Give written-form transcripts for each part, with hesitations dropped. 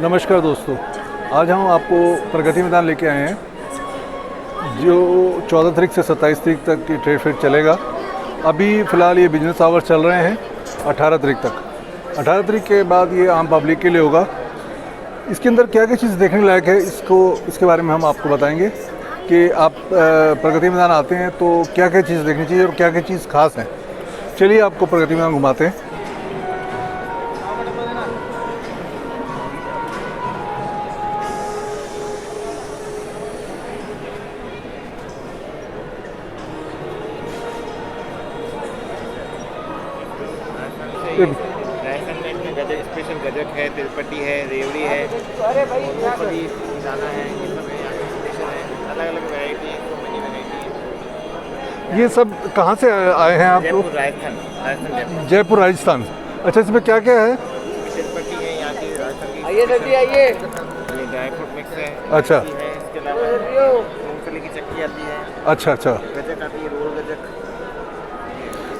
नमस्कार दोस्तों, आज हम आपको प्रगति मैदान लेके आए हैं जो 14 तारीख से 27 तारीख तक की ट्रेड फेयर चलेगा। अभी फ़िलहाल ये बिजनेस आवर चल रहे हैं 18 तारीख तक। 18 तारीख के बाद ये आम पब्लिक के लिए होगा। इसके अंदर क्या क्या चीज़ देखने लायक है इसके बारे में हम आपको बताएंगे कि आप प्रगति मैदान आते हैं तो क्या क्या चीज़ देखनी चाहिए और क्या क्या चीज़ खास है। चलिए आपको प्रगति मैदान घुमाते हैं। गजक स्पेशल गजक है, तिलपट्टी है, रेवड़ी है, मूंगफली दाना है, ये सब है यहाँ पे स्पेशल है। अलग अलग वैरायटी है, तो मनी वैरायटी है। ये सब कहाँ से आए हैं आप? जयपुर राजस्थान। जयपुर राजस्थान। अच्छा, इसमें क्या क्या है? तिलपट्टी है यहाँ की राजस्थान की। आइए जल्दी आइए। ये ड्राई फ्रूट मिक्स है। अच्छा। है, इसके अलावा मूंगफली की चक्की आती है। अच्छा अच्छा। गजक आती है, रोल गजक।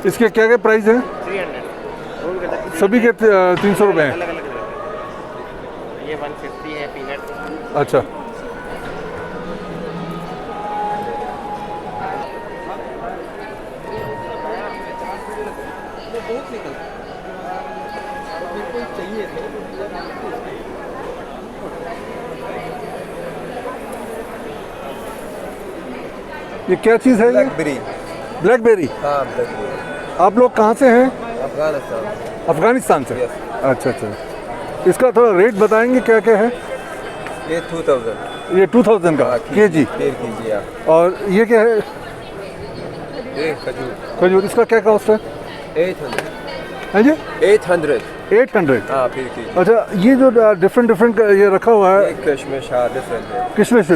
इसके क्या क्या प्राइस है? 300 रोल गजक सभी के 300 रुपये हैं। अलग अलग है। ये 150 है पीनट। अच्छा। ये क्या चीज़ है? ब्लैकबेरी। ब्लैकबेरी। हाँ ब्लैकबेरी। आप लोग कहाँ से हैं? अफगानिस्तान। अफगानिस्तान से। Yes. अच्छा अच्छा। इसका थोड़ा रेट बताएंगे क्या क्या है? ये 2000। ये 2000 का केजी। डेढ़ केजी। हाँ। और ये क्या है? ये खजूर। खजूर। इसका क्या कॉस्ट है? 800। है जी? 800। 800। हाँ फिर केजी। अच्छा, ये जो डिफरेंट ये रखा हुआ है ये किशमिश। हाँ डिफरेंट है। किशमिश।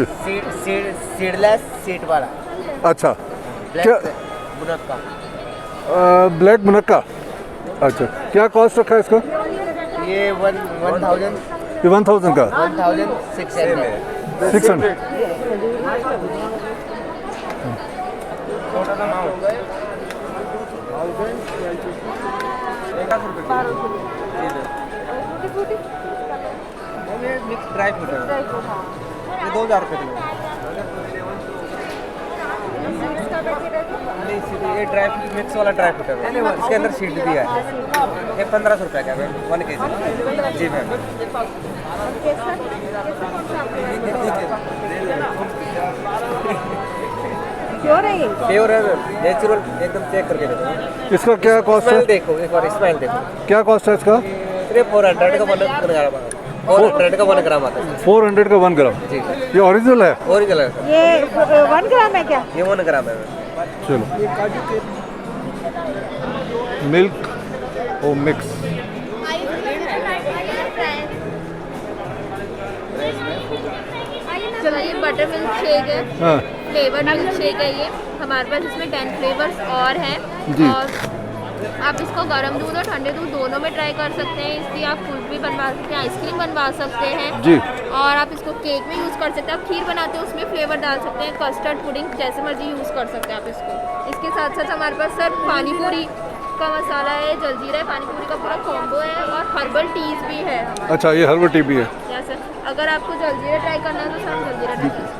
सीडलेस सीड वाला। अच्छा। क्या? मुनक्का। ब्लैक मुनक्का। अच्छा, क्या कॉस्ट रखा है इसका? ये 1000 ये 1000 का। 1600। 600। मिक्स ड्राई फ्रूट है। ये 2000 रुपये किलो। ये ड्राई फ्रूट मिक्स वाला ड्राई फ्रूट है। इसके अंदर सीड भी है। ये 1500 रुपये का है 1 केजी। जी मैम। प्योर है ये? प्योर है, नेचुरल एकदम चेक करके देखो। इसका क्या कॉस्ट है? स्मेल देखो, एक बार स्मेल देखो। क्या कॉस्ट है इसका? ये 400 का 1 ग्राम आता है। 400 का 1 ग्राम आता है। 400 का 1 ग्राम। जी ये ओरिजिनल है? ओरिजिनल है। ये 1 ग्राम है क्या? ये 1 ग्राम है। चलो। मिल्क और मिक्स। चलो, ये बटर मिल्क शेक है। हाँ फ्लेवर मिल्क शेक है ये। हमारे पास इसमें 10 फ्लेवर्स और हैं। जी। और आप इसको गर्म दूध और ठंडे दूध दोनों में ट्राई कर सकते हैं। इसकी आप कुल्फी बनवा सकते हैं, आइसक्रीम बनवा सकते हैं जी। और आप इसको केक में यूज़ कर सकते हैं। आप खीर बनाते हैं उसमें फ्लेवर डाल सकते हैं, कस्टर्ड पुडिंग जैसे मर्जी यूज़ कर सकते हैं आप इसको। इसके साथ साथ हमारे पास सर पानी पूरी का मसाला है, जलजीरा है, पानी पूरी का पूरा कॉम्बो है और हर्बल टीज भी है हमारे। अच्छा, ये हर्बल टी भी है। या सर, अगर आपको जलजीरा ट्राई करना है तो सर हम जलजीरा ट्राई कर सकते हैं।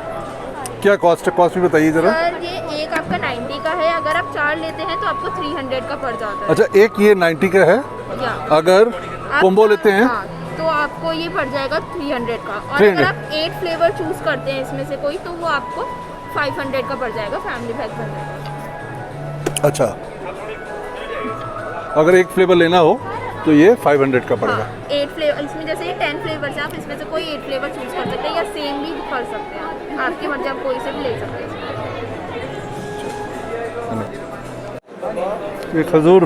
क्या कॉस्ट है? कॉस्ट भी बताइए ज़रा। सर ये एक आपका 90 का है, अगर आप 4 लेते हैं तो आपको 300 का पड़ जाता है। अच्छा, एक ये 90 का है। या अगर आप कॉम्बो लेते हैं हाँ, तो आपको ये पड़ जाएगा 300 का। और 300। अगर आप 8 फ्लेवर चूज करते हैं इसमें से कोई, तो वो आपको 500 का पड़ जाएगा फैमिली पैक बनने। अच्छा, अगर एक फ्लेवर लेना हो तो ये 500 का पड़ेगा। हाँ, 8 फ्लेवर इसमें, जैसे ये 10 फ्लेवर्स हैं, आप इसमें से कोई 8 फ्लेवर चूज कर सकते हैं या सेम भी कर सकते हैं। आपकी मर्जी, आप कोई से भी ले सकते हैं। ये खजूर।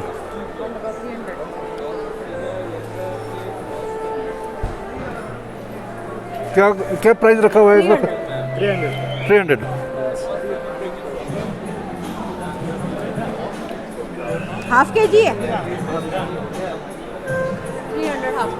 क्या क्या प्राइस रखा हुआ है इसका? 300। हाफ के जी है। 300 हाफ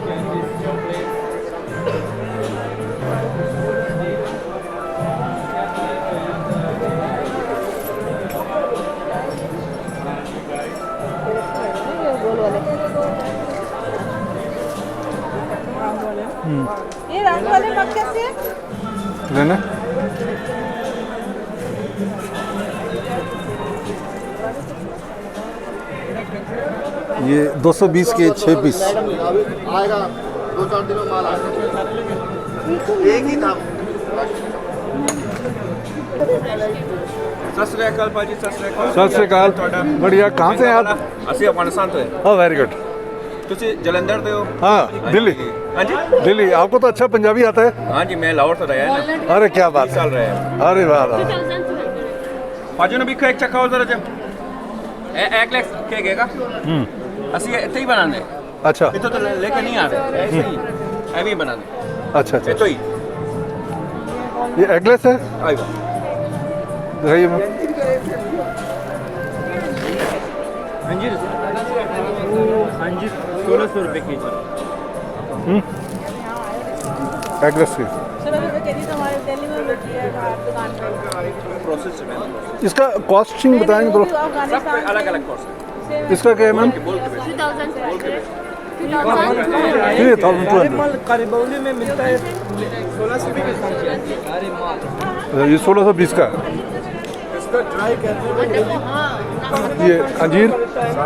गोल वाले। ये रंग वाले मग कैसे है? लेना ये 220 के 6 पीस। आएगा 2-4 दिनों माल आएगा। एक ही था। ਸਤਿ ਸ੍ਰੀ ਅਕਾਲ ਭਾਜੀ, ਸਤਿ ਸ੍ਰੀ ਅਕਾਲ। सत श्रीकाल, बढ़िया। कहाँ से हैं आप? ਅਸੀਂ ਅਫਗਾਨਿਸਤਾਨ ਤੋਂ ਹਾਂ। हाँ, वेरी गुड। ਤੁਸੀਂ ਜਲੰਧਰ ਦੇ ਹੋ? हाँ, दिल्ली। ਹਾਂਜੀ दिल्ली। आपको तो अच्छा पंजाबी आता है। ਹਾਂਜੀ ਮੈਂ ਲਾਹੌਰ ਤੋਂ ਰਿਹਾ ਹਾਂ। अरे क्या बात 20 है। ਸਾਲ ਰਿਹਾ ਹਾਂ। अरे वाह वाह। ਭਾਜੀ ਨੂੰ ਵੀ ਇੱਕ ਚੱਕਾਓ ਜ਼ਰਾ ਜਿਹਾ। ਇਹ ਇੱਕ ਲੈਕ ਕੇ ਗਏਗਾ। ਅਸੀਂ ਇੱਥੇ ਹੀ ਬਣਾਉਂਦੇ। अच्छा ਇੱਥੋਂ ਤੋਂ ਲੈ ਕੇ ਨਹੀਂ ਆਦੇ। ਐਸੇ ਹੀ ਐਵੇਂ ਹੀ ਬਣਾਉਂਦੇ। अच्छा अच्छा। ਇੱਥੋਂ ਹੀ ये एगलेस है, ਆਇਓ। दिखाइए मैम। अंजीर 1600 रुपए के जी। एगलेस की। प्रोसेस में इसका कॉस्टिंग बताएंगे तो। सब अलग अलग कॉस्ट है। इसका क्या है मैम? 3200। करीबौली में मिलता है 1600 रुपए। ये 1620 का है। इसका ड्राई कहते हैं। ये अंजीर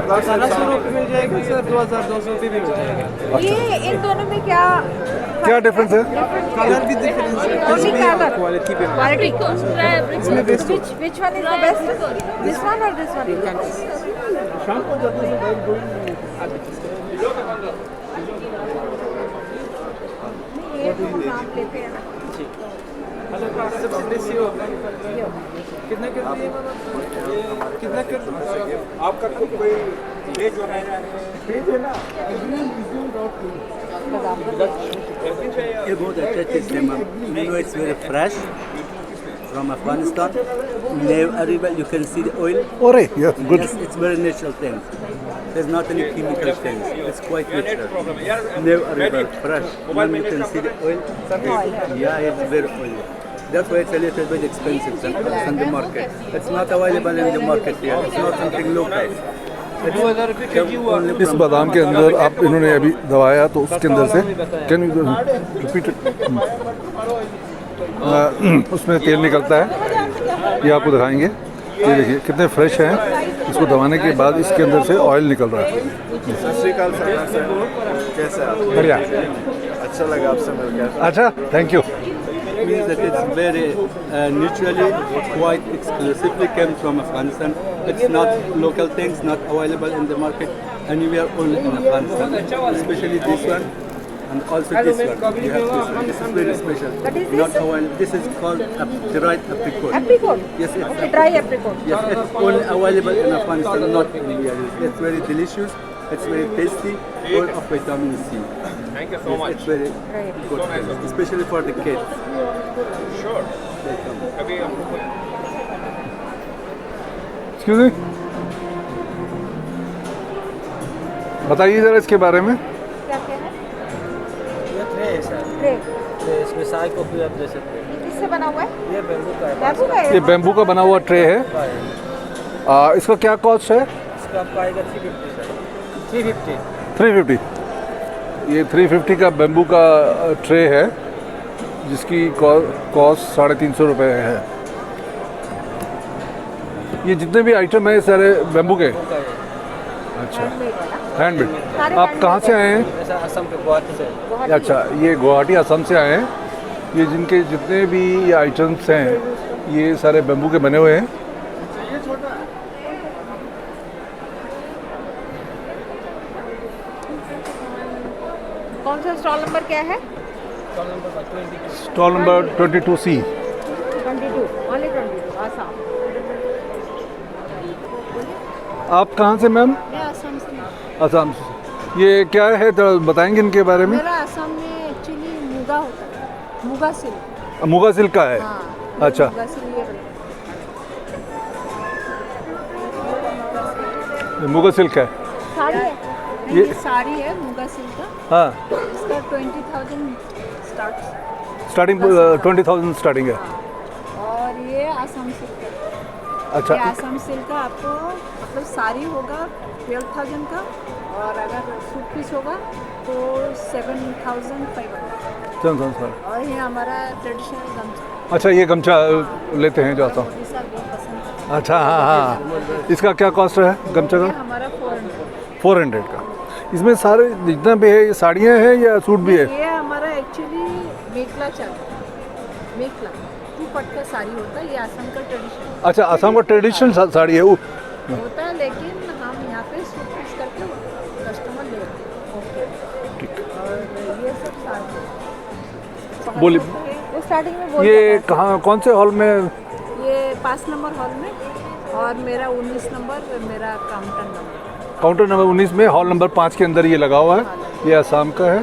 1700 रुपए मिल जाएगी सर, 2200 रुपए भी मिल जाएगा। ये इन दोनों में क्या क्या डिफरेंस है? कलर भी डिफरेंस है। Only color. क्वालिटी पे क्वालिटी इसमें best which one is the best? This one or this one? ये तो हम नाम लेते हैं ना। सबसे देसी हो कितना कर दिए कितना कर आपका कोई ये जो है ना ये बहुत अच्छा चीज़ है ma'am. You know it's very fresh from Afghanistan. Never you can see the oil. अरे ये good. Yes, it's very natural thing. There's not any chemical things. It's quite natural. Never fresh. Ma'am, you can see the oil. Yeah, it's very oily. That's why it's a little bit expensive than the market. It's not available in the market here. It's not something local. इस बादाम के अंदर आप इन्होंने अभी दबाया तो उसके अंदर से कैन यू रिपीट उसमें तेल निकलता है। ये आपको दिखाएंगे। ये देखिए कितने फ्रेश हैं। इसको दबाने के बाद इसके अंदर से ऑयल निकल रहा है। सत श्रीकाल सर, कैसे आप? बढ़िया। अच्छा लगा आपसे मिलकर। अच्छा, thank you. Means that it's very naturally, quite exclusively came from Afghanistan. It's not local things, not available in the market anywhere, only in Afghanistan. Especially this one and also this one. You have this one. This is very special. What is Not this? available. This is called dried apricot. Apricot. Yes, it's Okay, dry apricot. Yes, it's only available in Afghanistan, not anywhere else. It's very delicious. It's very tasty, full of vitamin C. Thank you so Yes, much. it's very good, especially for the kids. Sure कभी excuse me, बताइए ज़रा इसके बारे में। क्या क्या है? ये ट्रे है सर। ट्रे। तो इसमें चाय कॉफी आप दे सकते हैं। ये किससे बना हुआ है? ये बैम्बू का है। बैम्बू का है? ये बैम्बू का बना हुआ ट्रे है। इसका क्या कॉस्ट है? इसका आपको आएगा 350 सर। 350। 350। ये 350 का बैम्बू का ट्रे है जिसकी कॉस्ट 350 रुपये है। ये जितने भी आइटम हैं सारे बैम्बू के। अच्छा, हैंडमेड। सारे आप कहाँ से आए हैं? ऐसा असम के गुवाहाटी से। अच्छा, ये गुवाहाटी असम से आए हैं। ये जिनके जितने भी ये आइटम्स हैं ये सारे बैम्बू के बने हुए हैं। कौन सा स्टॉल नंबर क्या है? Stall number 22C। 22, only 22, Assam. आप कहाँ से मैम? मैं असम से हूँ। असम से। ये क्या है तो बताएंगे इनके बारे में? मेरा असम में एक्चुअली मुगा होता है, मुगा सिल्क। मुगा सिल्क का है। हाँ, अच्छा। मुगा सिल्क ये मुगा सिल्क है। साड़ी है। ये- ये साड़ी है मुगा सिल्क का। हाँ, इसका 20,000 स्टार्ट स्टार्टिंग 20,000 स्टार्टिंग है। और ये असम सिल्क का। ये अच्छा, असम सिल्क का आपको मतलब साड़ी होगा 12,000 का और अगर सूट पीस होगा तो 7,500। चल सर। और ये हमारा ट्रेडिशनल गमछा, अच्छा, ये गमछा लेते हैं जाता हूँ। मोदी साहब बहुत पसंद करते अच्छा, हाँ हाँ। इसका क्या कॉस्ट है गमछा हैं। ये का? हमारा 400। 400 का। इसमें सारे जितना भी है ये साड़ियाँ हैं या सूट भी है? ये हमारा एक्चुअली मेखला चादर, मेखला 2 पट का साड़ी होता है, ये असम का ट्रेडिशन अच्छा, असम का ट्रेडिशनल साड़ी है वो। होता है, लेकिन हम यहाँ पे सूट पीस करके कस्टमर ले रहे हैं। और ये सब साड़ी बोली। वो स्टार्टिंग में बोल ये रहा था। कहाँ, कौन से हॉल में? ये 5 नंबर हॉल में, और मेरा 19 नंबर मेरा काउंटर नंबर। काउंटर नंबर 19 में, हॉल नंबर 5 के अंदर ये लगा हुआ है। ये असम का है।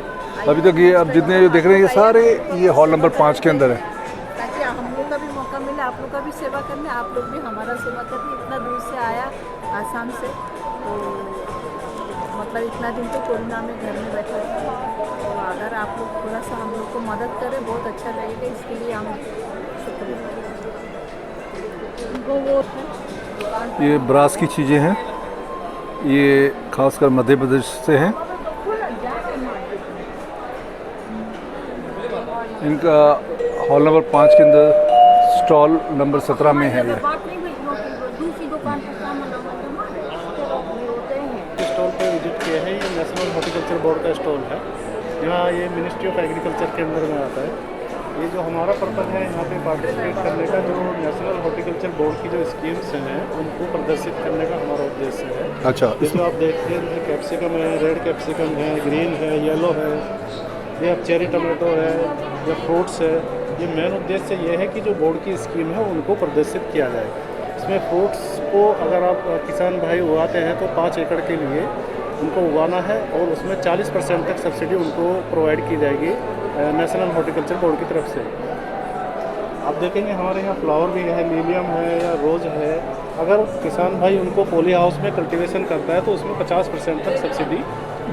अभी तक ये अब जितने जो देख रहे हैं ये सारे ये हॉल नंबर 5 के अंदर है। ताकि हम लोग का भी मौका मिले, आप लोग का भी सेवा करने, आप लोग भी हमारा सेवा करने। इतना दूर से आया आसाम से, तो मतलब इतना दिन तो कोरोना में घर में बैठा था, तो अगर आप लोग थोड़ा सा हम लोग को मदद करें बहुत अच्छा लगेगा। इसके लिए हम शुक्रिया। ये ब्रास की चीज़ें हैं, ये खासकर मध्य प्रदेश से हैं। इनका हॉल नंबर 5 के अंदर स्टॉल नंबर 17 में है ये। स्टॉल पे विजिट किए हैं। ये नेशनल हॉर्टिकल्चर बोर्ड का स्टॉल है। यहाँ ये मिनिस्ट्री ऑफ एग्रीकल्चर के अंदर में आता है। ये जो हमारा पर्पज़ है यहाँ पे पार्टिसिपेट करने का, जो नेशनल हॉर्टिकल्चर बोर्ड की जो स्कीम्स हैं उनको प्रदर्शित करने का हमारा उद्देश्य है। अच्छा, ये जो आप देखते हैं जैसे कैप्सिकम है, रेड कैप्सिकम है, ग्रीन है, येलो है, ये अब चेरी टमाटो है, या फ्रूट्स है। ये मेन उद्देश्य ये है कि जो बोर्ड की स्कीम है उनको प्रदर्शित किया जाए। इसमें फ्रूट्स को अगर आप किसान भाई उगाते हैं तो 5 एकड़ के लिए उनको उगाना है, और उसमें 40% तक सब्सिडी उनको प्रोवाइड की जाएगी नेशनल हॉर्टिकल्चर बोर्ड की तरफ से। आप देखेंगे हमारे यहाँ फ्लावर भी है, लीलियम है या रोज़ है। अगर किसान भाई उनको पॉली हाउस में कल्टीवेशन करता है तो उसमें 50% तक subsidy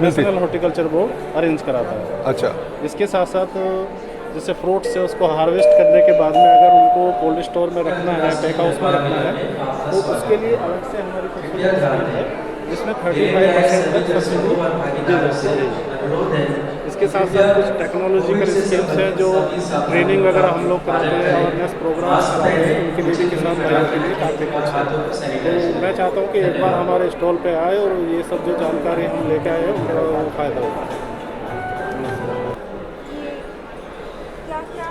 national horticulture board arrange कराता है। अच्छा, इसके साथ साथ जैसे फ्रूट्स है उसको हार्वेस्ट करने के बाद में अगर उनको कोल्ड स्टोर में रखना है, पैक हाउस में रखना है, तो उसके लिए अलग से हमारी कुछ है जिसमें 35% तक सब्सिडी दी जाती है। इसके साथ साथ कुछ टेक्नोलॉजिकल स्कीम्स हैं जो ट्रेनिंग वगैरह हम लोग कराते हैं, अवेयरनेस प्रोग्राम्स कराते हैं, उनके लिए भी किसान भाइयों के लिए काफ़ी कुछ है। तो मैं चाहता हूँ कि एक बार हमारे स्टॉल पे आए और ये सब जो जानकारी हम लेके आए हैं उनका फ़ायदा होगा। क्या क्या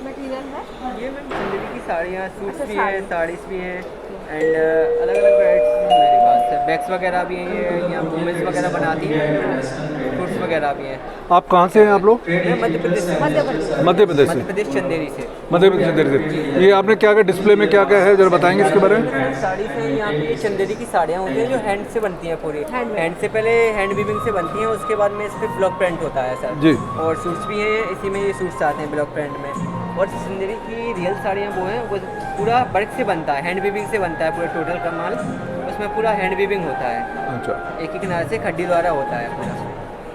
मटेरियल है? ये मैम चंदेरी की साड़ियाँ, सूट्स भी हैं, साड़ीज़ भी हैं, एंड अलग अलग वैराइटीज मेरे पास है। बैग्स वगैरह भी हैं, ये यहाँ वुमेंस वगैरह बनाती हैं, फ्रूट्स वगैरह भी हैं। आप कहाँ से हैं आप लोग? मैं मध्य प्रदेश से। मध्य प्रदेश से। मध्य प्रदेश चंदेरी से। मध्य प्रदेश से। ये आपने क्या क्या डिस्प्ले में क्या क्या है जरा बताएंगे इसके बारे में? साड़ी से यहाँ पे ये चंदेरी की साड़ियाँ होती हैं जो हैंड से बनती हैं पूरी। हैंड से पहले हैंड वीविंग से बनती हैं, उसके बाद में इस पर ब्लॉक प्रिंट होता है सर जी। और सूट्स भी हैं, इसी में ये सूट्स आते हैं ब्लॉक प्रिंट में। और चंदेरी की रियल साड़ियाँ वो हैं, वो पूरा वर्क से बनता है, हैंड वीविंग से बनता है पूरा टोटल का माल। उसमें पूरा हैंड वीविंग होता है। अच्छा, एक ही किनारे से खड्डी द्वारा होता है पूरा।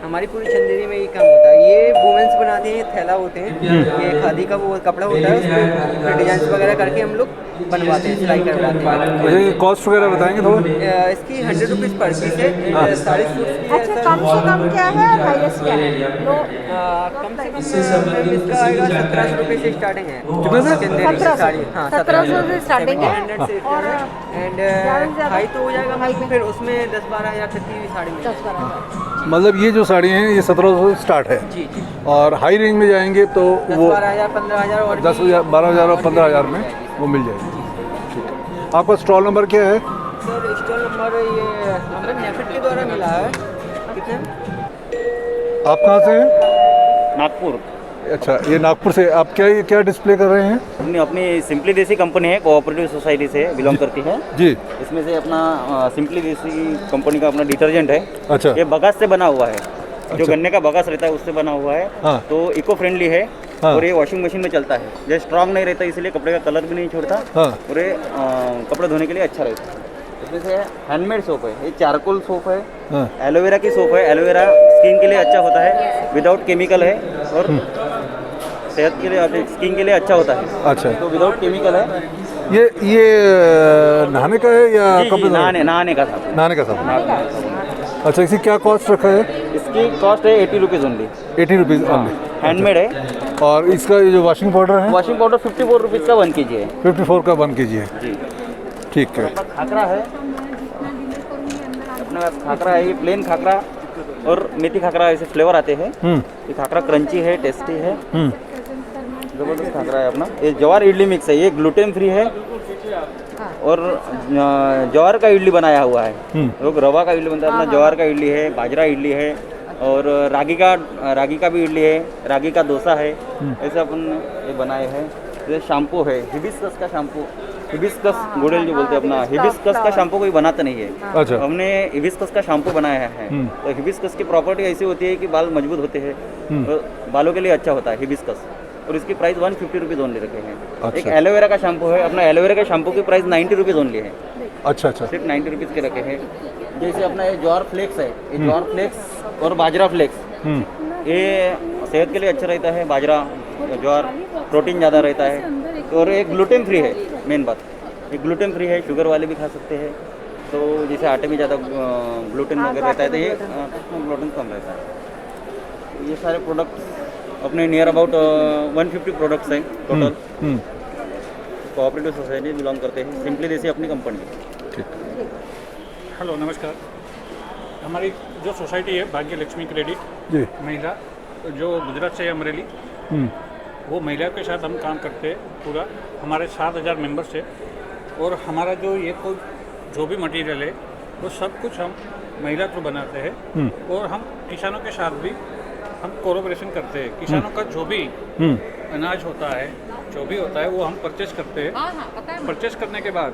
हमारी पूरी चंदेरी में ये काम होता है। ये वुमेंस बनाते हैं, ये थैला होते हैं, ये खादी का वो कपड़ा होता है, उसमें डिजाइन वगैरह करके हम लोग बनवाते हैं, सिलाई करवाते हैं। ये कॉस्ट वगैरह बताएंगे थोड़ा? इसकी 100 रुपीज़ पर पीस है। साड़ी सूट्स की अच्छा, कम से कम क्या है और हाईएस्ट क्या है? लो कम से कम मैम इसका आएगा 1700 रुपये से स्टार्टिंग है। कितने से? चंदेरी की साड़ी, हाँ 1700 से स्टार्टिंग है। 700 से और एंड हाई तो हो जाएगा मैम, फिर उसमें 10-12 हज़ार तक की साड़ी मिल जाएगी। 10-12 मतलब ये जो साड़ी हैं ये 1700 से स्टार्ट है, जी जी। और हाई रेंज में जाएंगे तो वो 10-12 हज़ार 15 हज़ार और 10,000 12,000 और 15,000 में वो मिल जाएगी। ठीक है, आपका स्टॉल नंबर क्या है? सर स्टॉल नंबर ये हमें नेफेड के द्वारा मिला है। कितने? आप कहाँ से हैं? नागपुर। अच्छा, ये नागपुर से। आप क्या डिस्प्ले कर रहे हैं? हमने अपनी सिंपली देसी कंपनी है, कोऑपरेटिव सोसाइटी से बिलोंग करती है जी। इसमें से अपना सिंपली देसी कंपनी का अपना डिटर्जेंट है। अच्छा, ये बगास से बना हुआ है। अच्छा। जो गन्ने का बगास रहता है उससे बना हुआ है। हाँ। तो इको फ्रेंडली है। हाँ। और ये वॉशिंग मशीन में चलता है। ये स्ट्रांग नहीं रहता, इसलिए कपड़े का कलर भी नहीं छोड़ता। हाँ। और ये कपड़े धोने के लिए अच्छा रहता है। इसमें से हैंडमेड सोप है, ये चारकोल सोप है, हाँ। एलोवेरा की सोप है। एलोवेरा स्किन के लिए अच्छा होता है, विदाउट केमिकल है, और सेहत के लिए, स्किन के लिए अच्छा होता है। अच्छा, तो विदाउट केमिकल है। ये नहाने का है या जी, कपड़े धोने? नहाने का साबुन। नहाने का साबुन। अच्छा, इसकी क्या कॉस्ट रखा है? इसकी कॉस्ट है 80 rupees only. 80 rupees only. Handmade है। और इसका ये जो वॉशिंग पाउडर है? वॉशिंग पाउडर 54 रुपीज़ का 1 kg है। 54 का 1 kg है जी। ठीक है। खाकरा है अपने पास, खाकरा है, ये प्लेन खाकरा और मेथी खाकरा ऐसे फ्लेवर आते हैं। ये खाकरा क्रंची है, टेस्टी है, ज़बरदस्त खाकरा है अपना। ये ज्वार इडली मिक्स है, ये ग्लूटेन फ्री है और ज्वार का इडली बनाया हुआ है। लोग रवा का इडली बनता है, अपना ज्वार का इडली है, बाजरा इडली है और रागी का भी इडली है, रागी का डोसा है। ऐसे अपन ये बनाए हैं। ये शैम्पू है, हिबिस्कस का शैम्पू, हिबिस्कस गुड़ेल जो बोलते हैं अपना, हिबिस्कस का शैम्पू कोई बनाता नहीं है। अच्छा। हमने हिबिस्कस का शैम्पू बनाया है। तो हिबिस्कस की प्रॉपर्टी ऐसी होती है कि बाल मजबूत होते हैं, तो बालों के लिए अच्छा होता है हिबिस्कस। और इसकी प्राइस 150 रुपीज़ ओनली रखे हैं। अच्छा। एक एलोवेरा का शैम्पू है, अपना एलोवेरा का शैम्पू की प्राइस 90 रुपीज़ ओनली है। अच्छा अच्छा। सिर्फ 90 रुपीज़ के रखे हैं। जैसे अपना ये ज्वार फ्लेक्स है, ये ज्वार फ्लेक्स और बाजरा फ्लेक्स, ये सेहत के लिए अच्छा रहता है। बाजरा ज्वार प्रोटीन ज़्यादा रहता है और ये ग्लूटेन फ्री है। मेन बात ये ग्लूटेन फ्री है, शुगर वाले भी खा सकते हैं। तो जैसे आटे में ज़्यादा ग्लूटेन वगैरह रहता है तो ये ग्लूटेन कम रहता है। ये सारे प्रोडक्ट अपने नियर अबाउट 150 प्रोडक्ट्स हैं टोटल। कोऑपरेटिव सोसाइटी बिलोंग करते हैं, सिंपली देसी अपनी कंपनी। हेलो नमस्कार। हमारी जो सोसाइटी है भाग्य लक्ष्मी क्रेडिट जी महिला, जो गुजरात से है अमरेली, वो महिला के साथ हम काम करते हैं पूरा। हमारे 7000 मेंबर्स है और हमारा जो ये कोई जो भी मटेरियल है वो सब कुछ हम महिला थ्रू बनाते हैं। और हम किसानों के साथ भी हम कोलैबोरेशन करते हैं। किसानों का जो भी अनाज होता है, जो भी होता है वो हम परचेस करते हैं। परचेस करने के बाद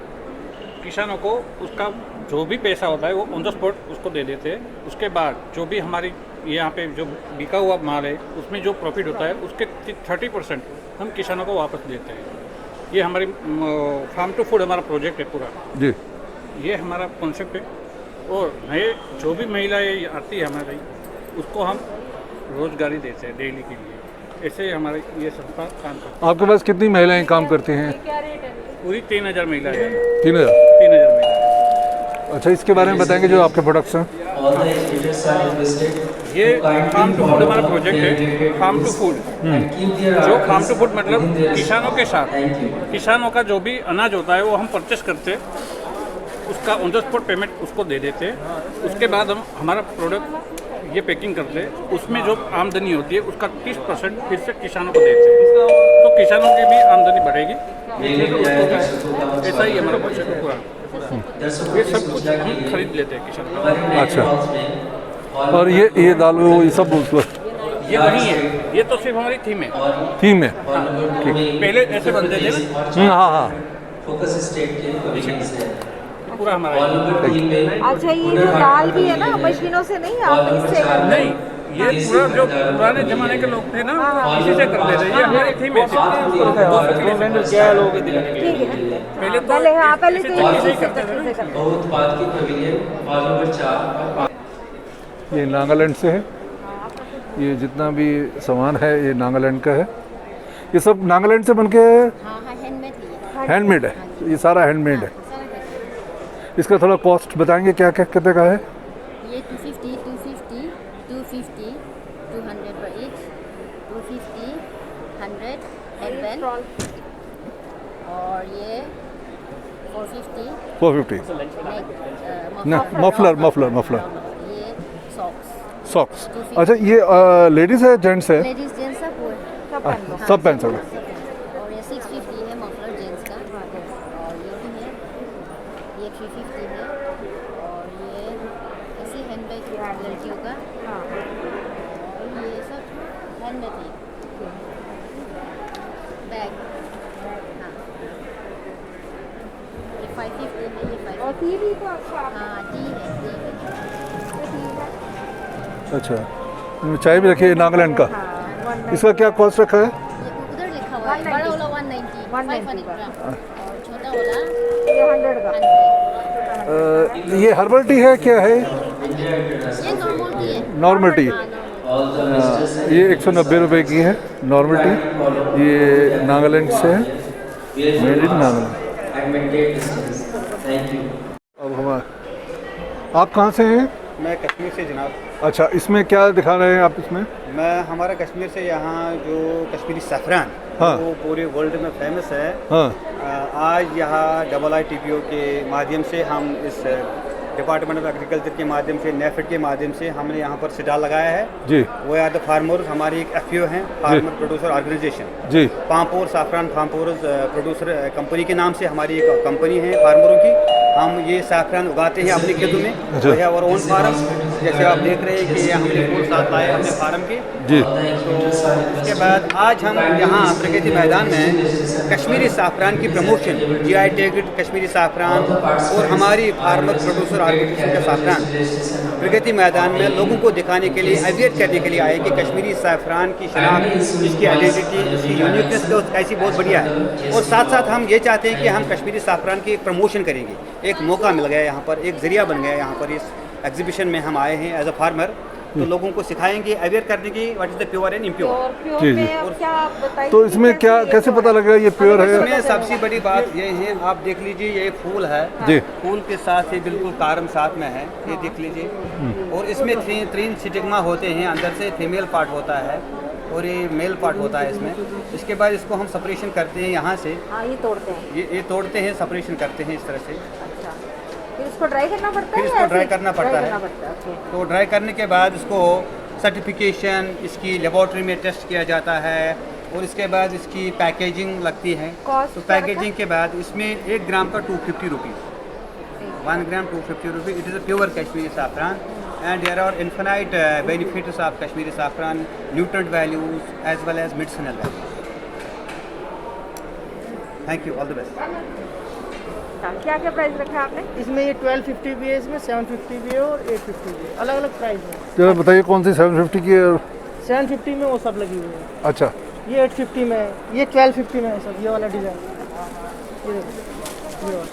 किसानों को उसका जो भी पैसा होता है वो ऑन द स्पॉट उसको दे देते हैं। उसके बाद जो भी हमारी यहाँ पे जो बिका हुआ माल है उसमें जो प्रॉफिट होता है उसके 30% हम किसानों को वापस देते हैं। ये हमारी फार्म टू फूड हमारा प्रोजेक्ट है पूरा जी। ये हमारा कॉन्सेप्ट है। और नए जो भी महिलाएं आती है हमारी, उसको हम रोजगारी देते हैं डेली के लिए। ऐसे हमारे ये संस्था काम करती है। आपके पास कितनी महिलाएं काम करती हैं? पूरी 3000 महिलाएं हैं। 3000 महिलाएं। अच्छा, इसके बारे में बताएंगे जो आपके प्रोडक्ट्स हैं। ये फार्म टू फूड हमारा प्रोजेक्ट है। फार्म टू फूड, जो फार्म टू फूड मतलब किसानों के साथ, किसानों का जो भी अनाज होता है वो हम परचेस करते, उसका ऑन द स्पॉट पेमेंट उसको दे देते। उसके बाद हम हमारा प्रोडक्ट ये पैकिंग करते हैं, उसमें जो आमदनी होती है उसका 30% फिर से किसानों को देते हैं। तो किसानों की भी आमदनी बढ़ेगी। ऐसा ही हमारा प्रोजेक्ट है पूरा। ये सब कुछ हम खरीद लेते हैं किसान। अच्छा। और ये दाल वो ये सब ये वही है, ये तो सिर्फ हमारी थीम है। थीम है ठीक। पहले ऐसे बनते थे ना। हाँ हाँ। पूरा हमारा। अच्छा, ये जो दाल भी है ना मशीनों से नहीं, आप इससे नहीं, ये पूरा जो पुराने जमाने के लोग थे ना इसी से करते थे। ये हमारी थीम है। पहले तो पहले तो इसी से करते थे। ये नागालैंड से है। ये जितना भी सामान है ये नागालैंड का है। ये सब नागालैंड से बनके हैंडमेड है। ये सारा हैंडमेड है। इसका थोड़ा कॉस्ट बताएंगे क्या क्या कितने का है? ये 250, 250, 250, 200 पर ईच, 250, 100 हेडबैंड, और ये 450, 450 ना, मफलर ये सॉक्स। सॉक्स। अच्छा, ये लेडीज़ है जेंट्स है? लेडीज जेंट्स सब वो है, सब पहन सकते हैं। और ये 650 है मफलर जेंट्स का, और ये भी है, ये 350 है, और ये ऐसी हैंडबैग लड़कियों का, और ये सब हैंडबैग है, बैग। हाँ, ये 550 है, ये 550। और टी भी तो अच्छा। हाँ, टी है। अच्छा, चाय भी रखी है नागालैंड का। इसका क्या कॉस्ट रखा है? ये उधर लिखा हुआ है, बड़ा वाला 190, 500 ग्राम, और छोटा वाला ये 100 का। ये हर्बल टी है क्या है? ये नॉर्मल टी है। Normal T. ये 190 रुपए की है नॉर्मल टी। ये नागालैंड से है, मेड इन नागालैंड। अब हम आप कहाँ से हैं? मैं कश्मीर से जनाब। अच्छा, इसमें क्या दिखा रहे हैं आप इसमें? मैं हमारा कश्मीर से यहाँ जो कश्मीरी सैफरान, हाँ, वो पूरे वर्ल्ड में फेमस है। हाँ, आज यहाँ IITPO के माध्यम से हम इस डिपार्टमेंट ऑफ एग्रीकल्चर के माध्यम से, नेफेड के माध्यम से हमने यहाँ पर स्टॉल लगाया है जी। वो आर द फार्मर्स, हमारी एक FPO है, फार्मर प्रोड्यूसर ऑर्गेनाइजेशन जी। Pampore Safran farmer producer company के नाम से हमारी एक कंपनी है फार्मरों की। हम ये साफरान उगाते हैं अपने खेतों में, अच्छा। वो है और ओन फार्म। जैसे आप देख रहे हैं कि ये हमने फूल साथ लाए अपने फार्म के जी। तो उसके बाद आज हम यहाँ प्रगति मैदान में कश्मीरी साफरान की promotion, GI tag Kashmiri Safran और हमारी फार्मर प्रोड्यूसर ऑर्गेनाइजेशन का साफरान प्रगति मैदान में लोगों को दिखाने के लिए, अवेयर करने के लिए आए कि कश्मीरी साफरान की शनाख्त, इसकी आइडेंटिटी, इसकी यूनिकनेस तो ऐसी बहुत बढ़िया है। और साथ साथ हम ये चाहते हैं कि हम कश्मीरी साफरान की प्रमोशन करेंगे। एक मौका मिल गया यहाँ पर, एक ज़रिया बन गया यहाँ पर। इस एग्जीबिशन में हम आए हैं एज अ फार्मर, तो लोगों को सिखाएंगे, अवेयर करने की what is the pure and impure. जी जी। और क्या आप बताइए, तो इसमें क्या, कैसे पता लगेगा ये प्योर है? इसमें सबसे बड़ी बात ये है, आप देख लीजिए ये फूल है जी। फूल के साथ ही बिल्कुल कारम साथ में है, ये देख लीजिए। और इसमें 3 स्टिग्मा होते हैं, अंदर से फीमेल पार्ट होता है और ये मेल पार्ट होता है इसमें। इसके बाद इसको हम सेपरेशन करते हैं यहाँ से, ये तोड़ते हैं, ये तोड़ते हैं, सेपरेशन करते हैं इस तरह से। अच्छा, फिर इसको ड्राई करना पड़ता है? फिर इसको ड्राई करना पड़ता है। ओके। तो ड्राई करने के बाद इसको सर्टिफिकेशन, इसकी लेबॉर्ट्री में टेस्ट किया जाता है और इसके बाद इसकी पैकेजिंग लगती है। तो पैकेजिंग के बाद इसमें 1 ग्राम का 250 rupees, 1 gram 250 rupees. It is a pure Kashmiri saffron and there are infinite benefits of Kashmiri saffron, nutrient values as well as medicinal values. Thank you, all the best. क्या क्या प्राइस रखा है आपने? इसमें ये 1250 भी है, इसमें 750 भी है और 850 भी है, अलग अलग प्राइस है। जरा बताइए कौन सी 750 की है? 750 में वो सब लगी हुई है। अच्छा, ये 850 में है, ये 1250 में है सब, ये वाला डिज़ाइन। ये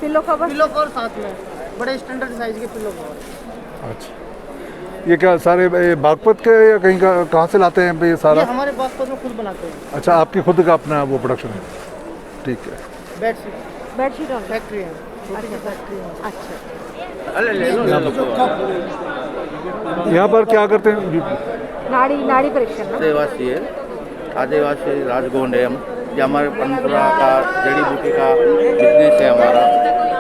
पिलो कवर, पिलो कवर साथ में, बड़े स्टैंडर्ड साइज के पिलो कवर। अच्छा, ये क्या सारे बागपत के या कहीं का, कहाँ से लाते हैं ये सारा? ये हमारे बागपत में खुद बनाते हैं। अच्छा, आपकी खुद का अपना वो प्रोडक्शन है, ठीक है। बेडशीट फैक्ट्री है, फैक्ट्री है। अच्छा, यहाँ पर क्या करते हैं? नाड़ी परीक्षण ना? आदिवासी है, आदिवासी राजगोंड है हम। ये हमारे परंपरा का जड़ी बूटी का बिजनेस है हमारा।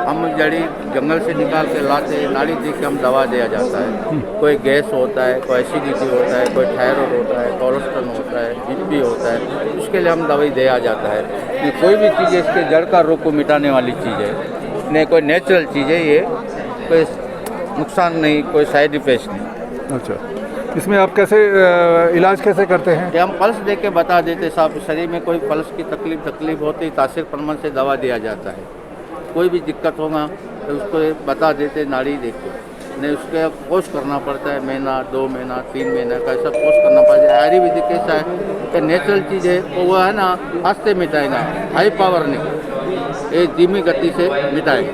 हम जड़ी जंगल से निकाल के लाते हैं, नाड़ी देख के हम दवा दिया जाता है। कोई गैस होता है, कोई एसिडिटी होता है, कोई थायराइड होता है, कोलेस्ट्रॉल होता है, BP होता है, उसके लिए हम दवाई दिया जाता है। कि कोई भी चीज़ है इसके जड़ का रोग को मिटाने वाली चीज़ है, नहीं कोई नेचुरल चीज़ है, ये कोई नुकसान नहीं, कोई साइड इफेक्ट नहीं। अच्छा, इसमें आप कैसे इलाज कैसे करते हैं? कि हम पल्स दे के बता देते साहब, शरीर में कोई पल्स की तकलीफ होती, तासीर परमन से दवा दिया जाता है। कोई भी दिक्कत होगा तो उसको बता देते नाड़ी देख के, नहीं उसके कोर्स करना पड़ता है, महीना 2 महीना 3 महीना का ऐसा कोर्स करना पड़ता है। आयुर्वेदिक कैसा है कि नेचुरल चीज़ है, तो वो है ना आस्ते मिटाएगा, हाई पावर नहीं, ये धीमी गति से मिटाएगा।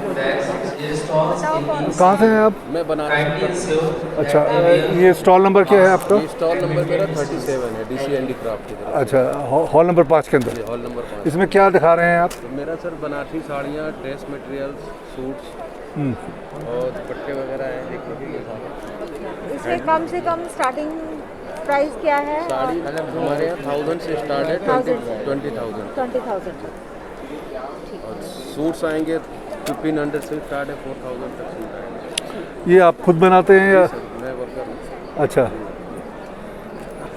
कहाँ से हैं आप? मैं बनारस से। अच्छा, ये स्टॉल नंबर क्या है आपका? ये स्टॉल नंबर मेरा 37 है, DC हैंडीक्राफ्ट की तरफ। अच्छा, हॉल नंबर 5 के अंदर? Hall number 5। इसमें क्या दिखा रहे हैं आप? तो मेरा सर बनारसी साड़ियाँ, ड्रेस मटेरियल्स, सूट्स और दुपट्टे वगैरह हैं, देख लीजिए ये सारे। इसमें कम से कम स्टार्टिंग प्राइस क्या है? साड़ी हमारे यहाँ 1000 से स्टार्ट है, 20,000। 20,000। और सूट्स आएंगे 1500 से स्टार्ट है, 4000 तक सूट आएंगे। ये आप खुद बनाते हैं या? मैं वर्कर हूँ। अच्छा,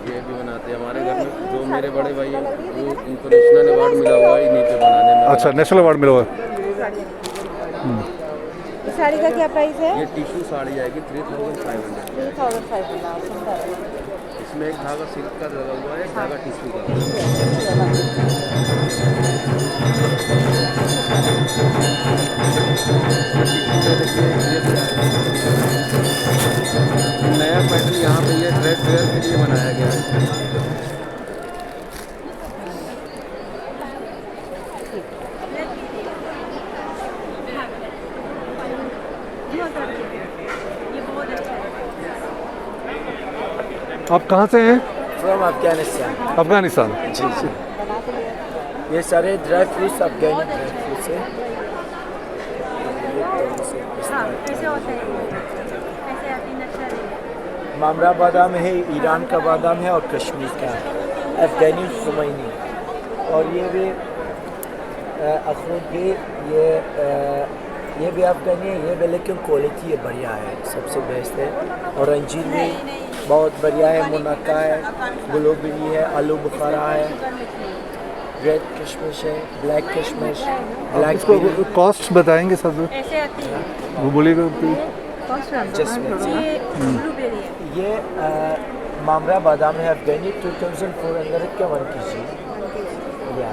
ये भी बनाते हैं हमारे घर में। जो मेरे बड़े भाई हैं वो इनको नेशनल अवार्ड मिला हुआ है इन्हीं पे बनाने में। अच्छा, नेशनल अवार्ड मिला हुआ है। इस साड़ी का क्या प्राइस है? ये टिश्यू साड़ी आएगी 3500। 3500। इसमें एक धागा सिल्क का लगा हुआ है, एक धागा टिश्यू का। नया पैटर्न यहाँ पे ये ड्रेस वेयर के लिए बनाया गया है। आप कहाँ से हैं? फ्रॉम अफगानिस्तान। अफगानिस्तान। जी जी। ये सारे ड्राई फ्रूट्स अफगानी ड्राई फ्रूट्स हैं। कैसे होता है कैसे आती नशा मामरा बादाम है, ईरान का बादाम है और कश्मीर का अफगानी खुमैनी। और ये भी अखरोट भी ये भी अफगानी है, ये भी लेकिन क्वालिटी ये बढ़िया है, सबसे बेस्ट है। और अंजीर भी बहुत बढ़िया है, मुनक्का है, ब्लूबेरी है, आलू बुखारा है, रेड किशमिश है, ब्लैक किशमिश, ब्लैक। इसको कॉस्ट बताएंगे सब ऐसे आती है वो बोलिएगा। ये मामरा बादाम है अफगानी 2400 का 1 kg या।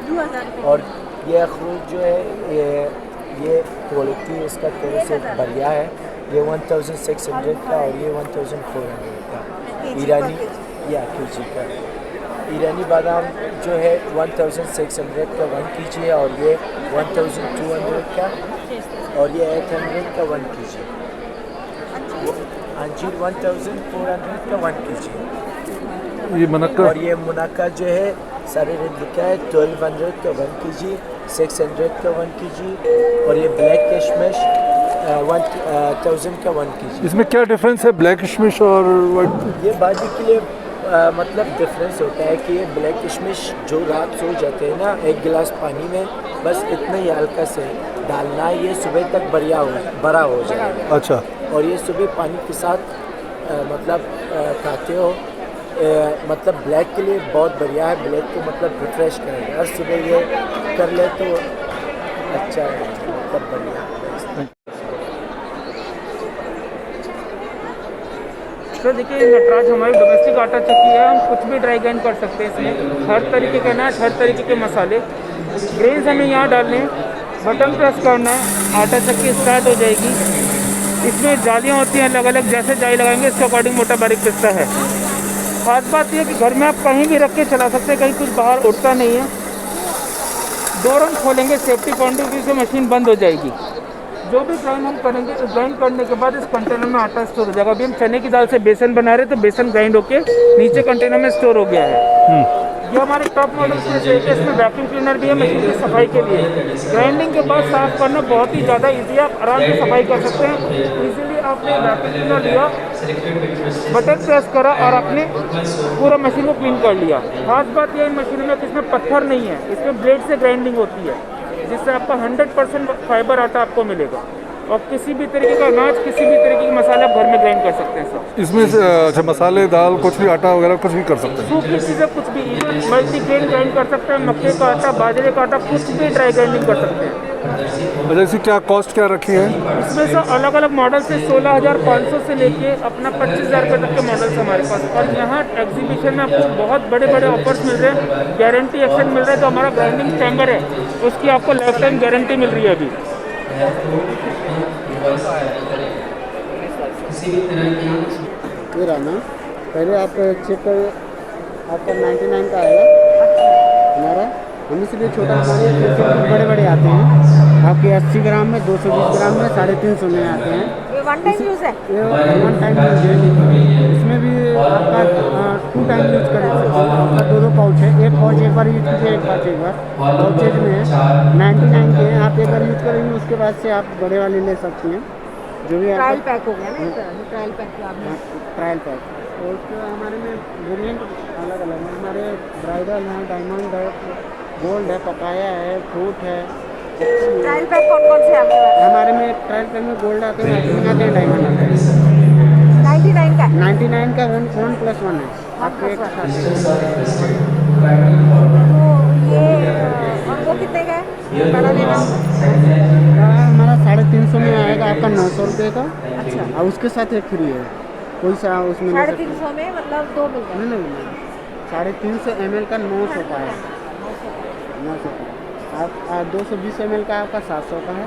2000 और ये अखरूट जो है ये क्वालिटी इसका थोड़ा से बढ़िया है, ये 1600 का और ये 1400 का ईरानी या kg का। ईरानी बादाम जो है 1600 का 1 kg है और ये 1200 का और ये 800 का 1 kg। अंजीर 1400 का 1 kg। ये मुनक्का और ये मुनक्का जो है सारे रेट लिखा है 1200 का 1 kg, 600 का 1 kg और ये ब्लैक किशमिश 1000 का 1 kg। इसमें क्या डिफरेंस है ब्लैक किशमिश और वाइट? ये बाजी के लिए मतलब डिफरेंस होता है कि ये ब्लैक किशमिश जो रात सो जाते हैं ना, 1 गिलास पानी में बस इतना ही हल्का से डालना है, ये सुबह तक बड़ा हो जाएगा। अच्छा। और ये सुबह पानी के साथ मतलब खाते हो, मतलब ब्लैक के लिए बहुत बढ़िया है। ब्लैक को मतलब रिफ्रेश करेगा, हर सुबह ये कर ले तो अच्छा है, मतलब बढ़िया। तो देखिए नटराज हमारी डोमेस्टिक आटा चक्की है, हम कुछ भी ड्राई ग्राइंड कर सकते हैं। इसमें हर तरीके के अनाज, हर तरीके के मसाले, ग्रेन्स हमें यहाँ डालने हैं, बटन प्रेस करना है, आटा चक्की स्टार्ट हो जाएगी। इसमें जालियाँ होती हैं अलग अलग, जैसे जाली लगाएंगे इसके अकॉर्डिंग मोटा बारीक पिसता है। खास बात यह है कि घर में आप कहीं भी रख के चला सकते हैं, कहीं कुछ बाहर उड़ता नहीं है। 2 रन खोलेंगे सेफ्टी पॉइंट ऑफ व्यू से मशीन बंद हो जाएगी। जो भी ग्राइंड हम करेंगे, ग्राइंड करने के बाद इस कंटेनर में आटा स्टोर हो जाएगा। अभी हम चने की दाल से बेसन बना रहे हैं, तो बेसन ग्राइंड होके नीचे कंटेनर में स्टोर हो गया है। ये हमारे टॉप मॉडल में से एक है, इसमें वैक्यूम क्लीनर भी है मशीन की सफाई के लिए। ग्राइंडिंग के बाद साफ करना बहुत ही ज़्यादा ईजी है, आप आराम से सफाई कर सकते हैं। इजीली आपने वैक्यूम क्लीनर लिया, बटन प्रेस करा और आपने पूरा मशीन को क्लीन कर लिया। खास बात यह मशीन में कि इसमें पत्थर नहीं है, इसमें ब्लेड से ग्राइंडिंग होती है, जिससे आपका 100% फाइबर आटा आपको मिलेगा। और किसी भी तरीके का अनाज, किसी भी तरीके के मसाले आप घर में ग्राइंड कर सकते हैं सर। इसमें से अच्छा मसाले, दाल, कुछ भी आटा वगैरह कुछ भी कर सकते हैं। सूखी चीज़ें कुछ भी, इवन मल्टीग्रेन ग्राइंड कर सकते हैं, मक्के का आटा, बाजरे का आटा, कुछ भी ड्राई ग्राइंडिंग कर सकते हैं। अच्छा, इसकी क्या कॉस्ट क्या रखी है? इसमें सर अलग अलग मॉडल से 16,500 से लेके अपना 25,000 रुपये तक के मॉडल्स हमारे पास। और यहाँ एग्जीबिशन में आपको बहुत बड़े बड़े ऑफर्स मिल रहे हैं, गारंटी एक्सचेंज मिल रहा है। जो हमारा ग्राइंडिंग चैम्बर है उसकी आपको लाइफ टाइम गारंटी मिल रही है अभी। ये रहा ना, पहले आप चेक कर, आपका 99 का आएगा हमारा। हम इसलिए छोटा हमारे बड़े बड़े आते हैं, आपके 80 ग्राम में, 220 ग्राम में, 350 में आते हैं। ये वन टाइम यूज़ है? ये 1 टाइम यूज़ है। इसमें भी आपका 2 टाइम यूज़ कर सकते हैं। आपका 2 पाउच है, एक पाउच एक बार यूज़ कीजिए, एक पाउच एक बार। पाउचेज में है 99 के हैं, आप एक बार यूज़ करेंगे उसके बाद से आप बड़े वाले ले सकती हैं। जो भी ट्रायल पैक हो गया ना, ट्रायल पैक ट्रायल पैक। और उसके हमारे में वेरिएंट अलग अलग है। हमारे ब्राइडल है, डायमंड है, गोल्ड है, पपाया है, फ्रूट है। ट्रायल पैक कौन कौन से आपके पास? हमारे में ट्रायल पैक में गोल्ड आते हैं, आते हैं, डायमंड आते हैं। 99 का? 99 का 1+1 है आपके एक साथ। तो ये और वो कितने का है बड़ा लेना? हमारा 350 में आएगा आपका 900 रुपये का। अच्छा। और उसके साथ एक फ्री है, कोई सा उसमें 350 में मतलब 2 मिल गए? नहीं, 350 ml का 900 का है, 900 का। आप 220 ml का आपका 700 का है।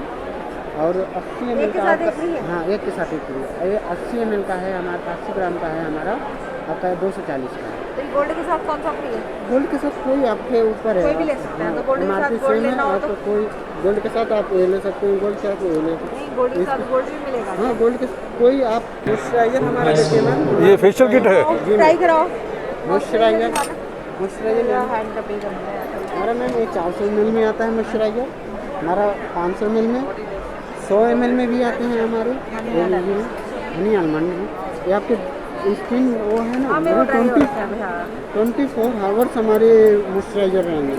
और 80 ml का आपका, हाँ एक के साथ एक फ्री है। ये 80 ml का है हमारा, 80 ग्राम का है हमारा, आपका 240 का है। तो गोल्ड के साथ कौन सा फ्री है? गोल्ड के साथ कोई आपके ऊपर है, कोई भी ले सकते हैं। तो गोल्ड के साथ गोल्ड लेना हो तो कोई गोल्ड के साथ आप ये ले सकते हैं, गोल्ड के साथ ये ले सकते हैं। गोल्ड के साथ गोल्ड भी मिलेगा? हाँ गोल्ड के कोई आप मॉइस्चराइजर हमारा देखिए मैम, ये फेशियल किट है? ट्राई कराओ मॉइस्चराइजर हैंड का पे करना है हमारा मैम। ये 400 ml में आता है मॉइस्चराइजर हमारा, 500 ml में, 100 ml में भी आते हैं हमारे, हनी आलमंड में। ये आपके स्किन वो है ना, वो 24 आवर्स हमारे मॉइस्चराइजर रहेंगे,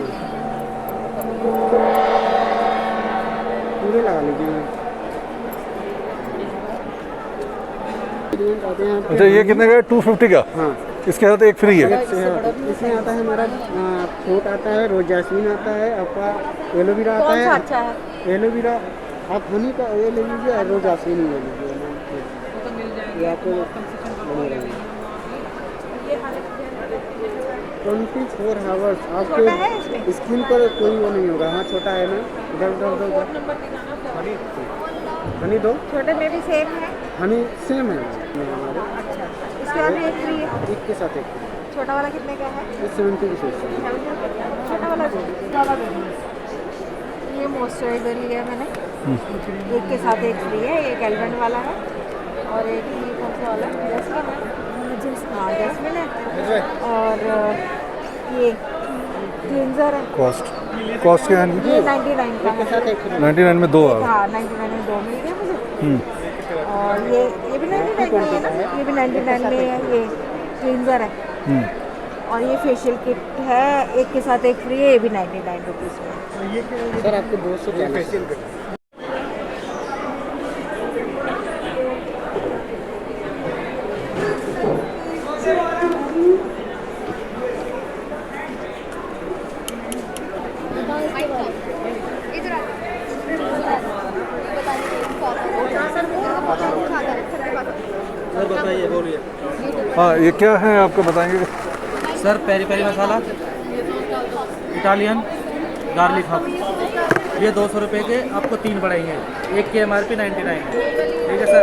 पूरे लगा लीजिए। अच्छा, ये कितने का है? 250 का? हाँ, इसके साथ एक फ्री है? इसमें आता है हमारा फ्रूट आता है, रोज जैस्मीन आता है, आपका एलोवेरा आता है। अच्छा है? एलोवेरा आप हनी का ये ले लीजिए और रोज जैस्मीन ले लीजिए, ये आपको बने रहेंगे 24 आवर्स। आपके स्किन पर कोई वो नहीं होगा। हाँ, छोटा है ना, इधर हनी दो। छोटे में भी सेम है? हनी सेम है हमारे। अच्छा, इसके बाद एक फ्री है? एक के साथ एक। छोटा वाला कितने का है? ये 70 रुपीज़ है। छोटा वाला ये मॉइस्चराइजर लिया मैंने, एक के साथ एक फ्री है। ये एलमंड वाला है और एक ये कौन सा वाला है? हाँ, जैस्मिन है। और ये क्लींजर है। कॉस्ट क्या है? ये 99 का है। 99 में 2 आ गए। हाँ, 99 में 2 मिल गया मुझे। और ये भी 99 में है ना, ये भी 99 में है। ये क्लींजर है और ये फेशियल किट है, एक के साथ एक फ्री है। ये भी 99 रुपीज़ में। सर आपको 200 फेशियल किट। बताइए, बोलिए। हाँ, ये क्या है आपका बताएंगे? सर पेरी पेरी मसाला, इटालियन गार्लिक हब, ये 200 रुपये के आपको 3 पड़ेंगे। एक की MRP 99 है। ठीक है सर।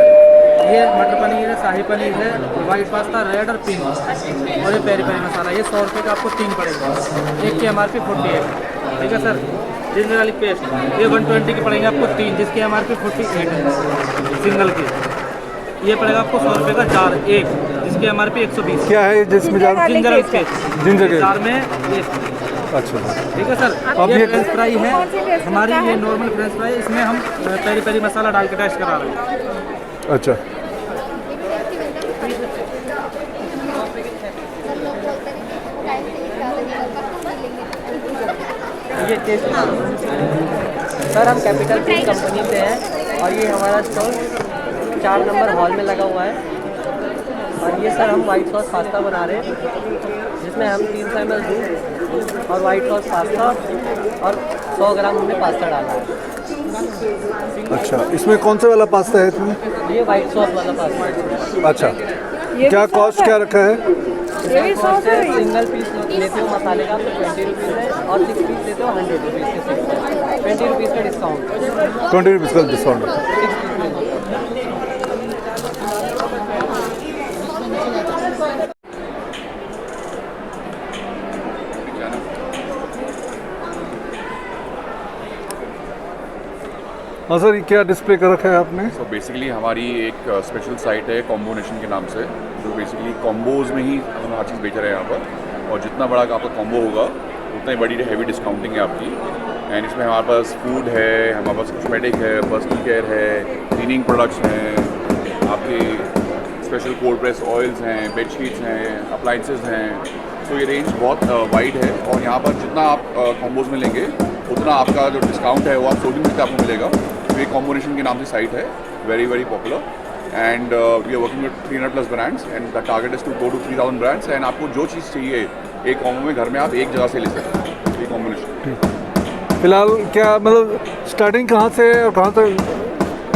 ये मटर पनीर है, शाही पनीर है, वाइट पास्ता, रेड और पिंक, और ये पेरी पेरी मसाला, ये 100 रुपये का आपको 3 पड़ेंगे। एक की MRP 48। ठीक है सर। जिंजर गार्लिक पेस्ट, ये 120 के पड़ेंगे आपको 3, जिसकी MRP 48 है सिंगल की। ये पड़ेगा आपको 100 रुपये का 4 एक, जिसकी MRP 120। क्या है जिसमें जिंजर गार्लिक पेस्ट, जिंजर के 4 में ये। अच्छा, ठीक है सर। अब ये ये फ्रेंच फ्राई है हमारी, ये नॉर्मल फ्रेंच फ्राई, इसमें हम पेरी पेरी मसाला डाल के टेस्ट करा रहे हैं। अच्छा, ये टेस्ट सर, हम कैपिटल फूड कंपनी से हैं और ये हमारा स्टॉल 4 नंबर हॉल में लगा हुआ है। और ये सर हम वाइट सॉस पास्ता बना रहे हैं, जिसमें हम 300 ml दूध और वाइट सॉस पास्ता और 100 ग्राम हमने पास्ता डाला है। अच्छा, इसमें कौन सा वाला पास्ता है इसमें? ये वाइट सॉस वाला पास्ता है। अच्छा, क्या कॉस्ट क्या रखा है? ये भी सॉस है। सिंगल पीस लेते हो मसाले का तो 20 रुपीज़ है, और 6 पीस लेते हो 100 रुपीज़ के 20 रुपीज़ का डिस्काउंट। 20 रुपीज़ का डिस्काउंट। हाँ सर, क्या डिस्प्ले कर रखा है आपने? सो बेसिकली हमारी एक स्पेशल साइट है कॉम्बोनेशन के नाम से, जो बेसिकली कॉम्बोज में ही हम हर चीज़ बेच रहे हैं यहाँ पर। और जितना बड़ा आपका कॉम्बो होगा उतना ही बड़ी हैवी डिस्काउंटिंग है आपकी। एंड इसमें हमारे पास फूड है, हमारे पास कॉस्मेटिक है, पर्सनल केयर है, क्लीनिंग प्रोडक्ट्स हैं, आपके स्पेशल कोल्ड प्रेस ऑयल्स हैं, बेडशीट्स हैं, अप्लाइंसेस हैं। तो ये रेंज बहुत वाइड है और यहाँ पर जितना आप कॉम्बोज में लेंगे उतना आपका जो डिस्काउंट है वो आप सोशल मीडिया आपको मिलेगा। तो ये कॉम्बोनेशन के नाम से साइट है, very very popular. And we are working with 300+ brands and the target is to go to 3000 brands. And आपको जो चीज़ चाहिए एक कॉम्बो में घर में आप एक जगह से ले सकते हैं, ये कॉम्बोनेशन। फिलहाल क्या मतलब स्टार्टिंग कहाँ से और कहाँ तक?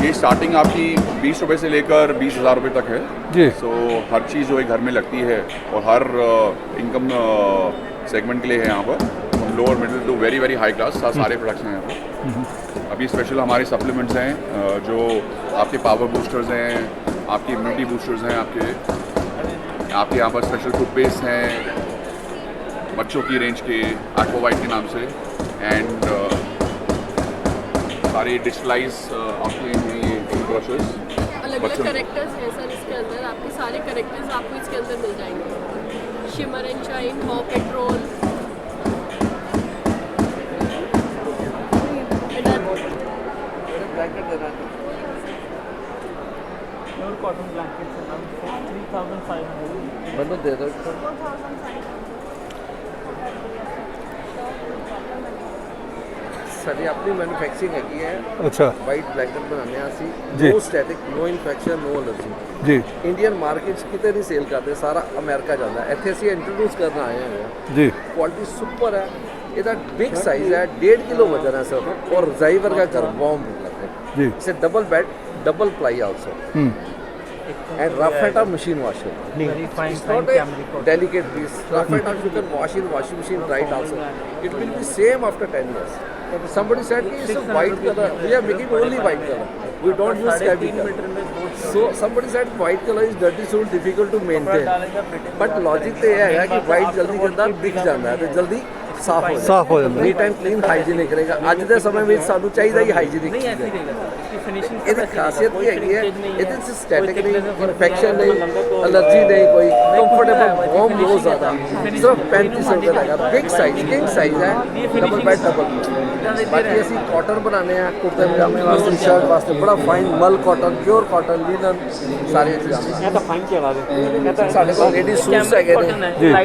ये स्टार्टिंग आपकी 20 रुपये से लेकर 20,000 रुपये तक है जी। सो हर चीज़ जो है घर में लगती है और हर इनकम सेगमेंट के लिए है यहाँ पर, lower middle to very very high class सारे प्रोडक्ट्स हैं यहाँ पर। अभी स्पेशल हमारे सप्लीमेंट्स हैं जो आपके पावर बूस्टर्स हैं, आपकी इम्यूनिटी बूस्टर्स हैं, आपके यहाँ पर स्पेशल टूथपेस्ट हैं बच्चों की रेंज के एक्वावाइट के नाम से। एंड सारे डिजिटलाइज आपके हैं ये ब्रशेस। अलग अलग करेक्टर्स हैं सर इसके अंदर, आपके सारे करेक्टर्स आपको इसके अंदर मिल जाएंगे। शिमर एंड शाइन, पॉ पेट्रोल, प्योर कॉटन ब्लैंकेट है मैम 3500 मतलब दे दो इसको। सारी अपनी मैन्युफैक्चरिंग हैगी है। अच्छा। वाइट ब्लैंकेट बनाने ਅਸੀਂ जी। No static no infection no allergy जी। ਇੰਡੀਅਨ ਮਾਰਕੀਟ 'ਚ ਕਿਤੇ ਨਹੀਂ ਸੇਲ ਕਰਦੇ, ਸਾਰਾ ਅਮਰੀਕਾ ਜਾਂਦਾ। ਇੱਥੇ ਅਸੀਂ ਇੰਟਰੋਡਿਊਸ ਕਰਨ ਆਏ ਹਾਂ ਜੀ। ਕੁਆਲਿਟੀ ਸੁਪਰ ਹੈ। ਇਹਦਾ ਬਿਗ ਸਾਈਜ਼ ਹੈ, 1.5 ਕਿਲੋ ਵਜ਼ਨ ਹੈ ਸਰ, ਔਰ ਰਜ਼ਾਈ ਵਰਗਾ ਗਰਮ ਵਾर्म लगता है। जी। इसे double bed double ply also and rough and tough machine washer. Very fine, It's not fine a delicate piece. Rough and tough you can wash in washing machine, dry it also. It will be same after 10 years. Somebody said it's a white color. We are making only white color. We don't use chemical. So somebody said white color is dirty, so difficult to maintain. But logic तो ये है कि white जल्दी के अंदर दिख जाता है, तो जल्दी ਸਾਫ ਹੋ ਜਾਂਦਾ। ਨੀਟ ਐਂਡ ਕਲੀਨ ਹਾਈਜੀਨਿਕ ਰਹੇਗਾ। ਅੱਜ ਦੇ ਸਮੇਂ ਵਿੱਚ ਸਾਨੂੰ ਚਾਹੀਦਾ ਹੀ ਹਾਈਜੀਨਿਕ ਚੀਜ਼ ਹੈ। ਇਹਦੀ ਖਾਸੀਅਤ ਕੀ ਹੈਗੀ ਹੈ, ਇਹਦੇ 'ਚ ਸਟੈਟਿਕ ਨਹੀਂ, ਇਨਫੈਕਸ਼ਨ ਨਹੀਂ, ਐਲਰਜੀ ਨਹੀਂ, ਕੋਈ ਕੰਫਰਟੇਬਲ ਵਾर्म ਬਹੁਤ ਜ਼ਿਆਦਾ। ਸਿਰਫ 3500 ਰੁਪਏ ਦਾ ਹੈਗਾ। ਬਿਗ ਸਾਈਜ਼ ਕਿੰਗ ਸਾਈਜ਼ ਹੈ, ਡਬਲ ਬੈਡ ਡਬਲ। ਬਾਕੀ ਅਸੀਂ ਕਾਟਨ ਬਣਾਉਂਦੇ ਹਾਂ ਕੁੜਤੇ ਪਜਾਮੇ ਵਾਸਤੇ, ਸ਼ਰਟ ਵਾਸਤੇ, ਬੜਾ ਫਾਈਨ ਮਲ ਕਾਟਨ, ਪਿਓਰ ਕਾਟਨ, ਲੀਨਨ ਸਾਰੇ ਇੰਤਜ਼ਾਮ। ਇਹ ਤਾਂ ਫਾਈਨ ਚਲਾ ਦੇ। ਸਾਡੇ ਕੋਲ ਲੇਡੀ ਸੂਟਸ ਹੈਗੇ ਨੇ,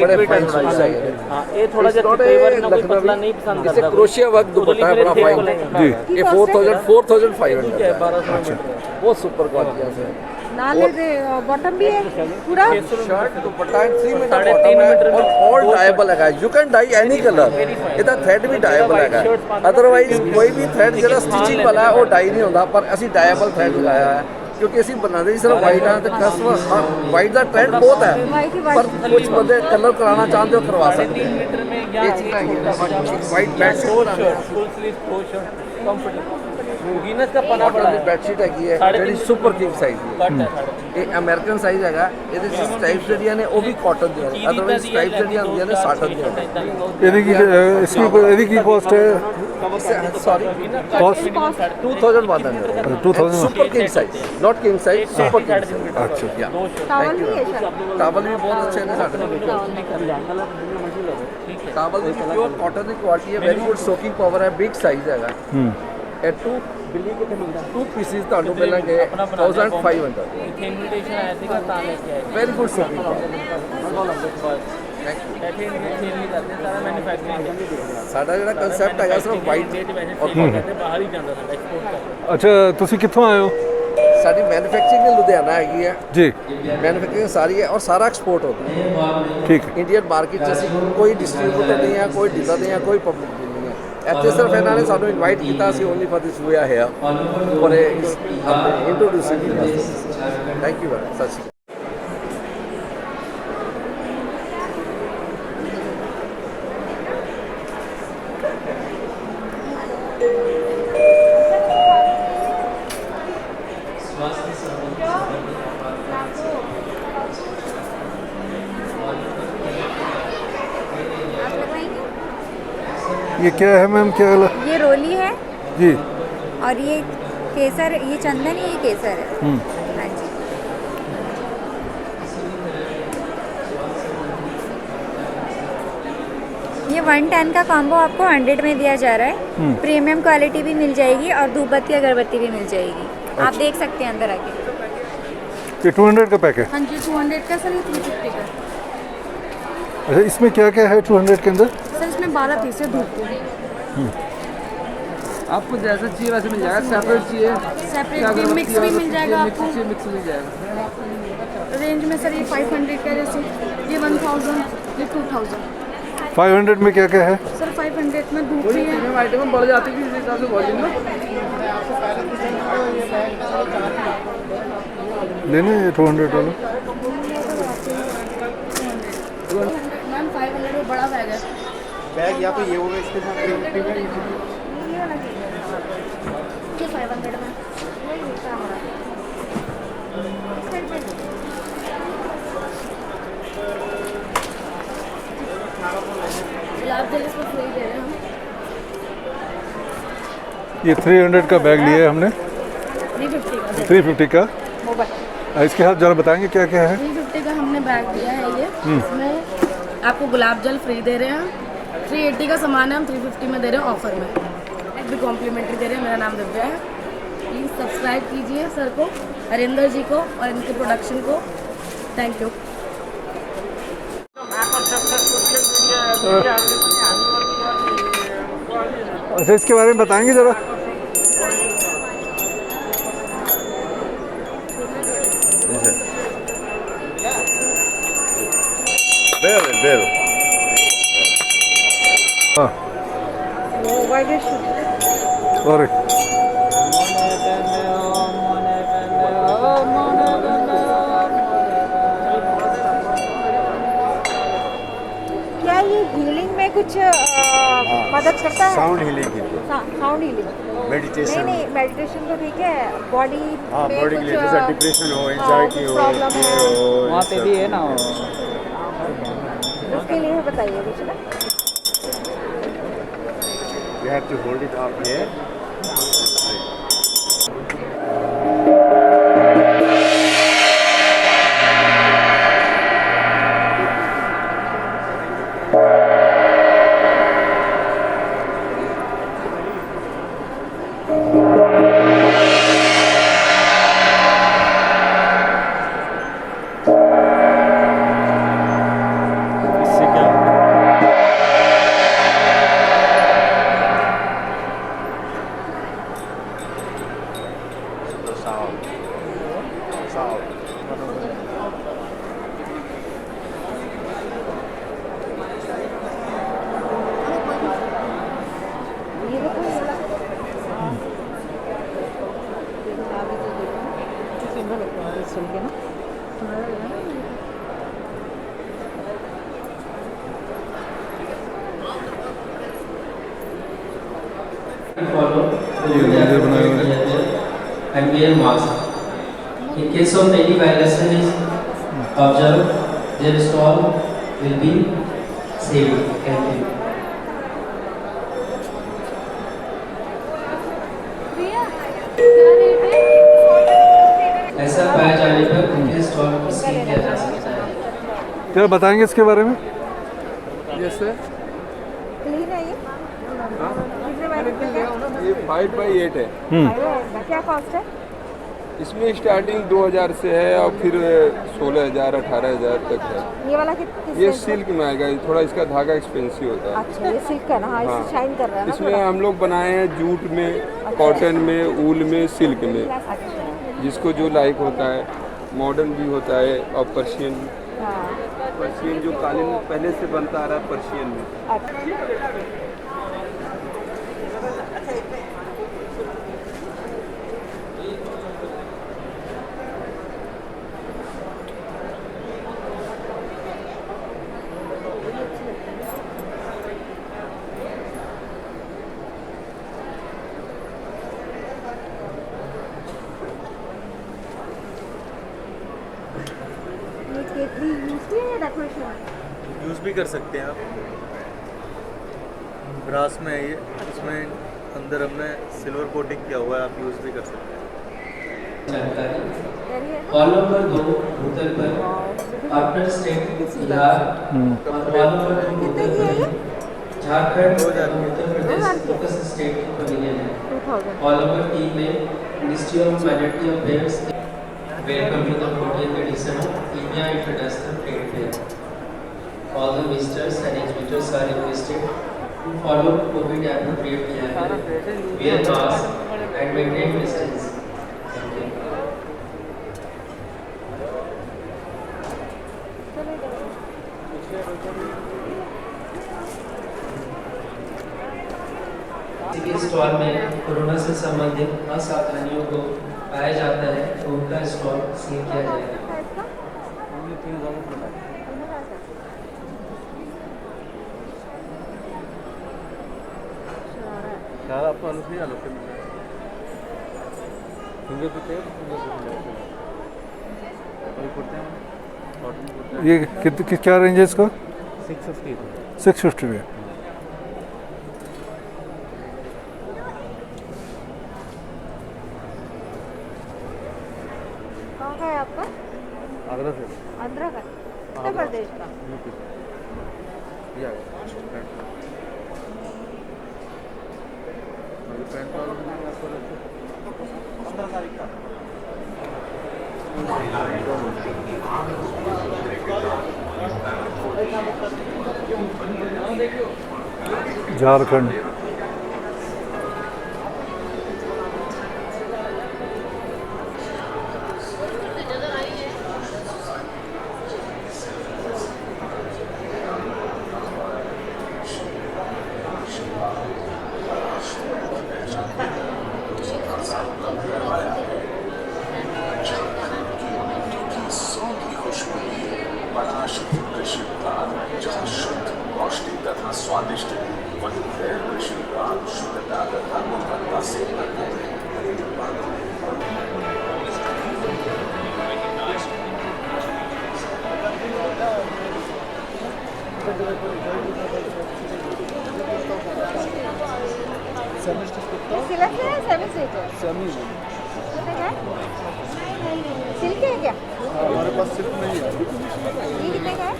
ਬੜੇ ਫਾਈਨ ਸੂਟਸ ਹੈਗੇ ਨੇ। ਹਾਂ ਇਹ ਥੋੜਾ ਜਿਹਾ पतला नहीं पसंद करता। इसे क्रोशिया वर्क दुपट्टा है, बड़ा फाइन जी। ये 4500 है, 1200 बहुत सुपर क्वालिटी है। नाले दे बॉटम भी है पूरा शर्ट दुपट्टा 3 मीटर बॉटम है और ऑल डाइबल है। You can dye any colour. ਇਹਦਾ ਥ੍ਰੈਡ ਵੀ ਡਾਇਬਲ ਹੈਗਾ। ਅਦਰਵਾਈਜ਼ ਕੋਈ ਵੀ ਥ੍ਰੈਡ ਜਿਹੜਾ ਸਟਿਚਿੰਗ ਵਾਲਾ ਉਹ ਡਾਈ ਨਹੀਂ ਹੁੰਦਾ, ਪਰ ਅਸੀਂ ਡਾਇਬਲ ਥ੍ਰੈਡ ਲਗਾਇਆ ਹੈ क्योंकि ਅਸੀਂ बनाते ही सिर्फ वाइट हैं। तो कस्टमर वाइट का ट्रेंड बहुत है, पर कुछ बंदे कलर कराना चाहते हो करवा सकते हैं। ये चीज़ है white bedsheet, full sleeve comfortable Guinness का पना बड़ा है। बेडशीट हैगी है ਜਿਹੜੀ सुपर किंग साइज है। ये अमेरिकन साइज हैगा। ਇਹਦੇ ਚ ਸਟ੍ਰਾਈਪਸ ਜਿਹੜੀਆਂ ਨੇ ਉਹ ਵੀ ਕਾਟਨ ਦੀਆਂ ਨੇ, ਅਦਰਵਾਈਜ਼ ਸਟ੍ਰਾਈਪਸ ਜਿਹੜੀਆਂ ਹੁੰਦੀਆਂ ਨੇ ਸਾਟਨ ਦੀਆਂ ਨੇ। ਇਹਦੀ ਕੀ ਕਾਸਟ ਹੈ? Sorry cost 2000 100 2000 super king size, not king size, super king size. अच्छा। टॉवल भी है सर? टावल भी बहुत अच्छे हैं साढ़े। टावल भी प्योर कॉटन की क्वालिटी है, वेरी गुड सोकिंग पावर है, बिग साइज हैगा। ਇਹ 2 ਪੀਸਿਸ ਤੁਹਾਨੂੰ ਮਿਲਣਗੇ 1500। इनविटेशन आया था ਤਾਂ ਲੈ ਕੇ ਆਏ। Very good soaking power. ਸਾਡਾ ਜਿਹੜਾ ਕਨਸੈਪਟ ਹੈਗਾ ਸਿਰਫ ਵਾਈਟ ਬਾਹਰ ਹੀ ਜਾਂਦਾ ਸਾਡਾ ਐਕਸਪੋਰਟ ਕਰਦਾ। ਅੱਛਾ, ਤੁਸੀਂ ਕਿੱਥੋਂ ਆਏ ਹੋ? ਸਾਡੀ ਮੈਨੂਫੈਕਚਰਿੰਗ ਲੁਧਿਆਣਾ ਹੈਗੀ ਹੈ ਜੀ। मैन्युफैक्चरिंग सारी है और सारा एक्सपोर्ट होता है। ठीक है। इंडियन मार्केट से कोई डिस्ट्रीब्यूटर नहीं है, कोई डीलर नहीं है, कोई पब्लिक नहीं है। ਇੱਥੇ ਸਿਰਫ ਇਹਨਾਂ ਨੇ ਸਾਨੂੰ ਇਨਵਾਈਟ ਕੀਤਾ ਸੀ ਓਨਲੀ ਫॉर ਦਿਸ ਵੇ ਆ here for introducing. Thank you very much. ਸਤਿ ਸ਼੍ਰੀ ਅਕਾਲ। ये क्या है मैम? क्या ये रोली है जी। और ये केसर, ये चंदन, ये केसर है। हाँ जी। ये 110 का कॉम्बो आपको 100 में दिया जा रहा है। प्रीमियम क्वालिटी भी मिल जाएगी और धूपबत्ती अगरबत्ती भी मिल जाएगी। अच्छा। आप देख सकते हैं अंदर आके। ये 200 का पैक है? हाँ जी 200 का सर, ये 350 का। अच्छा, इसमें क्या क्या है 200 के अंदर? सर इसमें 12 पीस है धूप के। आपको जैसा चाहिए वैसे मिल जाएगा। सेपरेट चाहिए, सेपरेट भी मिक्स भी मिल जाएगा आपको। मिक्स मिल जाएगा। रेंज में सर ये 500 का, जैसे ये 1000, ये 2000। 500 में क्या क्या है? सर 500 में धूप भी है। प्रीमियम आइटम बढ़ जाती है इस हिसाब से वॉल्यूम में। लेना है 200 वाला? मैम 500 में बड़ा बैग है। बैग या तो ये होगा इसके साथ ये 500 में। गुलाब जल इसमें फ्री दे रहे हैं हम। ये 300 का बैग लिया है हमने। 350 का। 350 का। मोबाइल इसके साथ जरा बताएंगे क्या क्या है? 350 का हमने बैग दिया है ये। इसमें आपको गुलाब जल फ्री दे रहे हैं। 380 का सामान है, हम 350 में दे रहे हैं ऑफर में। एक भी कॉम्प्लीमेंट्री दे रहे हैं। मेरा नाम दिव्या है। 3 सब्सक्राइब कीजिए सर को, हरिंदर जी को और इनके प्रोडक्शन को। Thank you. अच्छा, इसके बारे में बताएंगे ज़रा। हाँ, और क्या ये हीलिंग में कुछ मदद करता है? Sound healing sound healing, meditation. नहीं मेडिटेशन तो ठीक है, बॉडी हाँ, में बॉडी के लिए कुछ, जैसे डिप्रेशन हो, एंजाइटी हो, प्रॉब्लम है, वहाँ पे भी है ना। उसके लिए बताइए कुछ ना। You have to hold it up here. इससे क्या ये देखो सुंदर लगता है सुन के ना, सुंदर लगता है ना। Follow the and wear mask. In case of any violation is observed, their stall will be saved. Thank you. ऐसा पाया जाने पर उनके स्टॉल को सील किया जा सकता है। क्या बताएंगे इसके बारे में? यस सर, क्लीन है ये? कितने बाय कितने का? ये 5x8 है। क्या कॉस्ट है? इसमें स्टार्टिंग 2000 से है और फिर 16,000 18,000 तक है। ये वाला किस ये सिल्क में आएगा, थोड़ा इसका धागा एक्सपेंसिव होता है। अच्छा, ये सिल्क का ना, हाँ, इससे शाइन कर रहा है ना इसमें थोड़ा। हम लोग बनाए हैं जूट में, कॉटन में, वूल में, सिल्क में, जिसको जो लाइक होता है। मॉडर्न भी होता है और पर्शियन, पर्शियन जो कालीन में पहले से बनता आ रहा है पर्शियन में। यूज़ भी कर सकते हैं आप। ब्रास में है ये, इसमें अंदर हमने सिल्वर कोटिंग किया हुआ है, आप यूज़ भी कर सकते हैं। कॉलम नंबर 2 भूतल पर पार्टनर स्टेट बिहार और कॉलम नंबर 2 भूतल पर झारखंड और उत्तर प्रदेश फोकस स्टेट की पवेलियन है। कॉलम नंबर 3 में ministry of minority affairs welcome to the 14th edition of India International Trade Fair. All the visitors and exhibitors are requested to follow COVID appropriate behavior, wear mask and maintain distance. Thank you. किसी stall में corona से संबंधित असावधानियों को पाया जाता है तो उनका स्टॉल सील किया जाएगा। यार आपको अनुस नहीं आलो फिंगर पे ये क्या रेंज है इसका? 650 में। कहाँ का है आपका? आगरा से। आंध्रा का? उत्तर प्रदेश का? झारखंड। स्वादिष्ट वही है कृषि का शुद्धता तथा गुणवत्ता से सिल्क है क्या? हमारे पास सिर्फ नहीं है। ये कितने का है?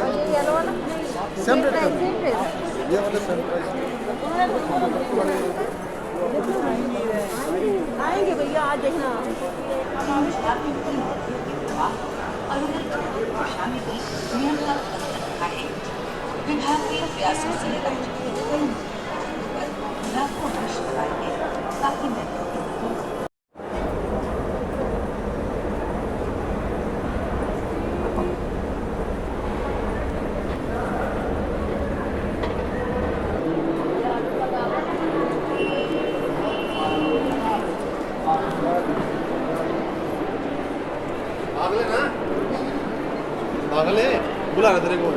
ये येलो वाला सेम रेट सेम है। ये वाला सेम प्राइस आएंगे भैया, आज देखना। विभागीय प्रयासों से लाखों वर्ष लगाएंगे ताकि पागल है, बुला रहा तेरे को।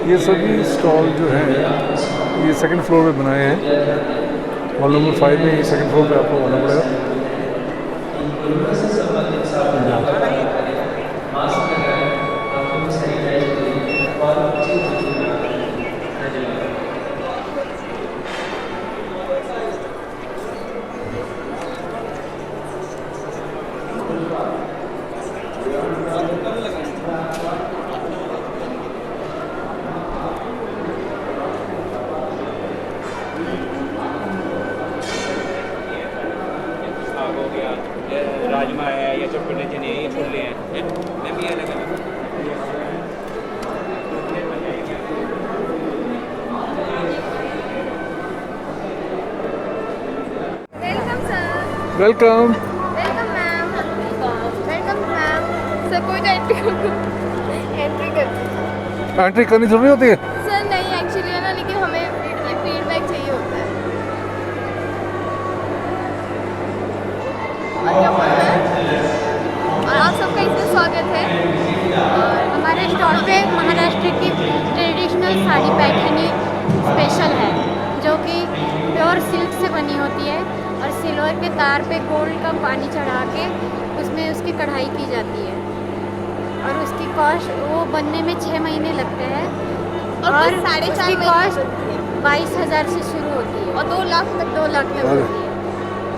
ये सभी स्टॉल जो हैं ये सेकंड फ्लोर पे बनाए हैं। हॉल नंबर 5 में ये सेकंड फ्लोर पे आपको आना पड़ेगा। राजमा है या चटपटे चने ये छोले हैं, मैं भी अलग अलग। Welcome sir. Welcome. Welcome ma'am. Welcome ma'am. Sir कोई तो एंट्री करनी जरूरी होती है? सर नहीं एक्चुअली है ना, लेकिन हमें फीडबैक चाहिए होता है। और क्या बोलना है? और आप सबका इसमें स्वागत है। और हमारे स्टॉल पे महाराष्ट्र की ट्रेडिशनल साड़ी पैठनी स्पेशल है, जो कि प्योर सिल्क से बनी होती है और सिल्वर के तार पे गोल्ड का पानी चढ़ा के उसमें उसकी कढ़ाई की जाती है और उसकी कॉस्ट वो बनने में 6 महीने लगते हैं और 4.5 कॉस्ट 22,000 से शुरू होती है और 2 लाख तक 2 लाख तक होती है।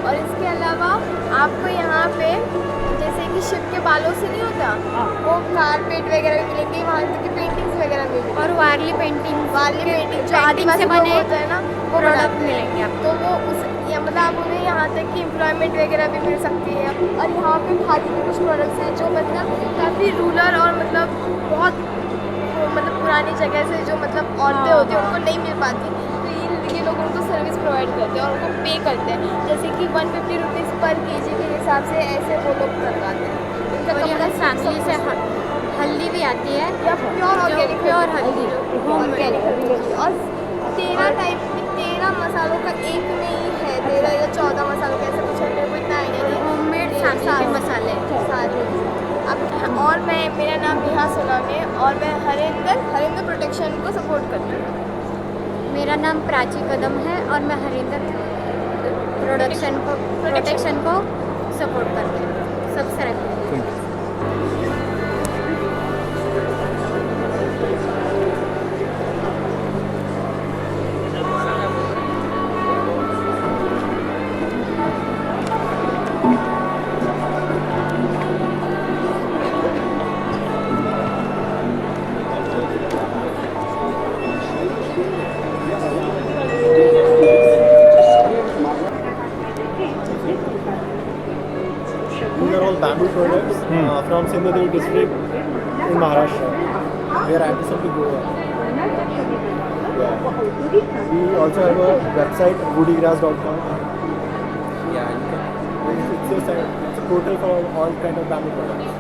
और इसके अलावा आपको यहाँ पे जैसे कि शिप के बालों से नहीं होता, वो कारपेट वगैरह भी मिलेंगे, वहाँ की पेंटिंग्स वगैरह मिलेंगी और वारली पेंटिंग जो आदिवासी बने होता है ना, वो प्रोडक्ट मिलेंगे आपको। तो वो उस या मतलब आप उन्हें यहाँ तक कि एम्प्लॉयमेंट वगैरह भी मिल सकती है। और यहाँ पे खादी के कुछ प्रोडक्ट्स हैं जो मतलब काफ़ी रूरल और मतलब बहुत मतलब पुरानी जगह से जो मतलब औरतें होती हैं उनको नहीं मिल पाती, तो ये लोग उनको सर्विस प्रोवाइड करते हैं और उनको पे करते हैं, जैसे कि 150 रुपीज़ पर केजी के हिसाब से ऐसे वो लोग करवाते हैं। इनका कपड़ा फैमिली से हल्दी भी आती है या प्योर ऑर्गेनिक हल्दी ऑर्गेनिक। और 13 टाइप 13 मसालों का एक में ही है, 13 या 14 मसालों का ऐसा कुछ है, मेरे को इतना आइडिया नहीं। होममेड सारे मसाले सारे। अब और मेरा नाम नेहा सोलाने और मैं हरिंदर प्रोटेक्शन को सपोर्ट करती हूँ। मेरा नाम प्राची कदम है और मैं हरिंदर प्रोटेक्शन को सपोर्ट करते हैं, सबसे रखते हैं। These are all bamboo products from Sindhudurg district in Maharashtra. We are adjacent to Goa. Yeah. We also have a website, woodygrass.com. Yeah, it's a portal for all kind of bamboo products.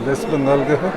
West Bengal के हैं।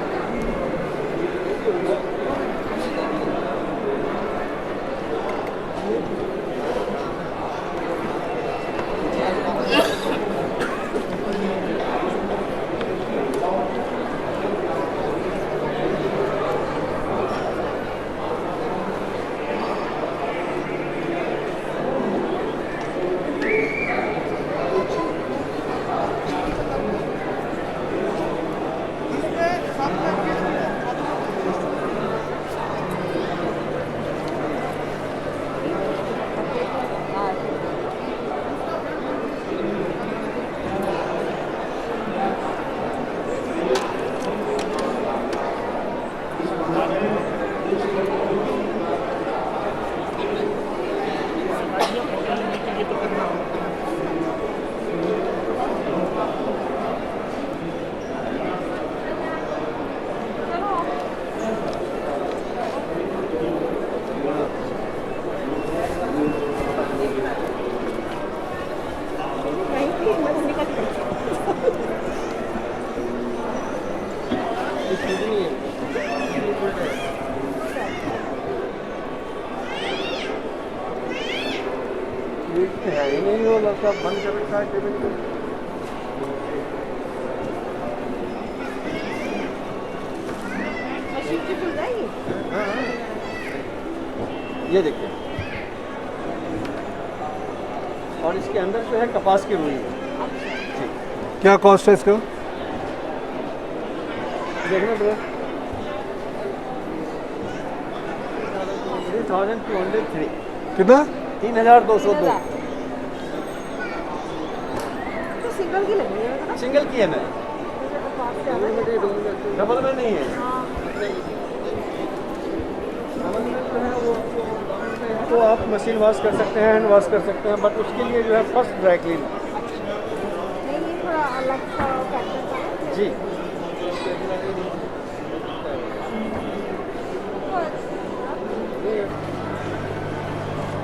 है ही नहीं, वो लगता बंद कर रखा है टेबल पे। ये देखिए, और इसके अंदर जो है कपास की रुई है। क्या कॉस्ट है इसका? देखना ब्रो, 3203। कितना? 3202। तो सिंगल की लगी है, सिंगल की है मैं, डबल में नहीं है। तो आप मशीन वॉश कर सकते हैं, हैंड वॉश कर सकते हैं, बट उसके लिए जो है फर्स्ट ड्राई क्लीन जी।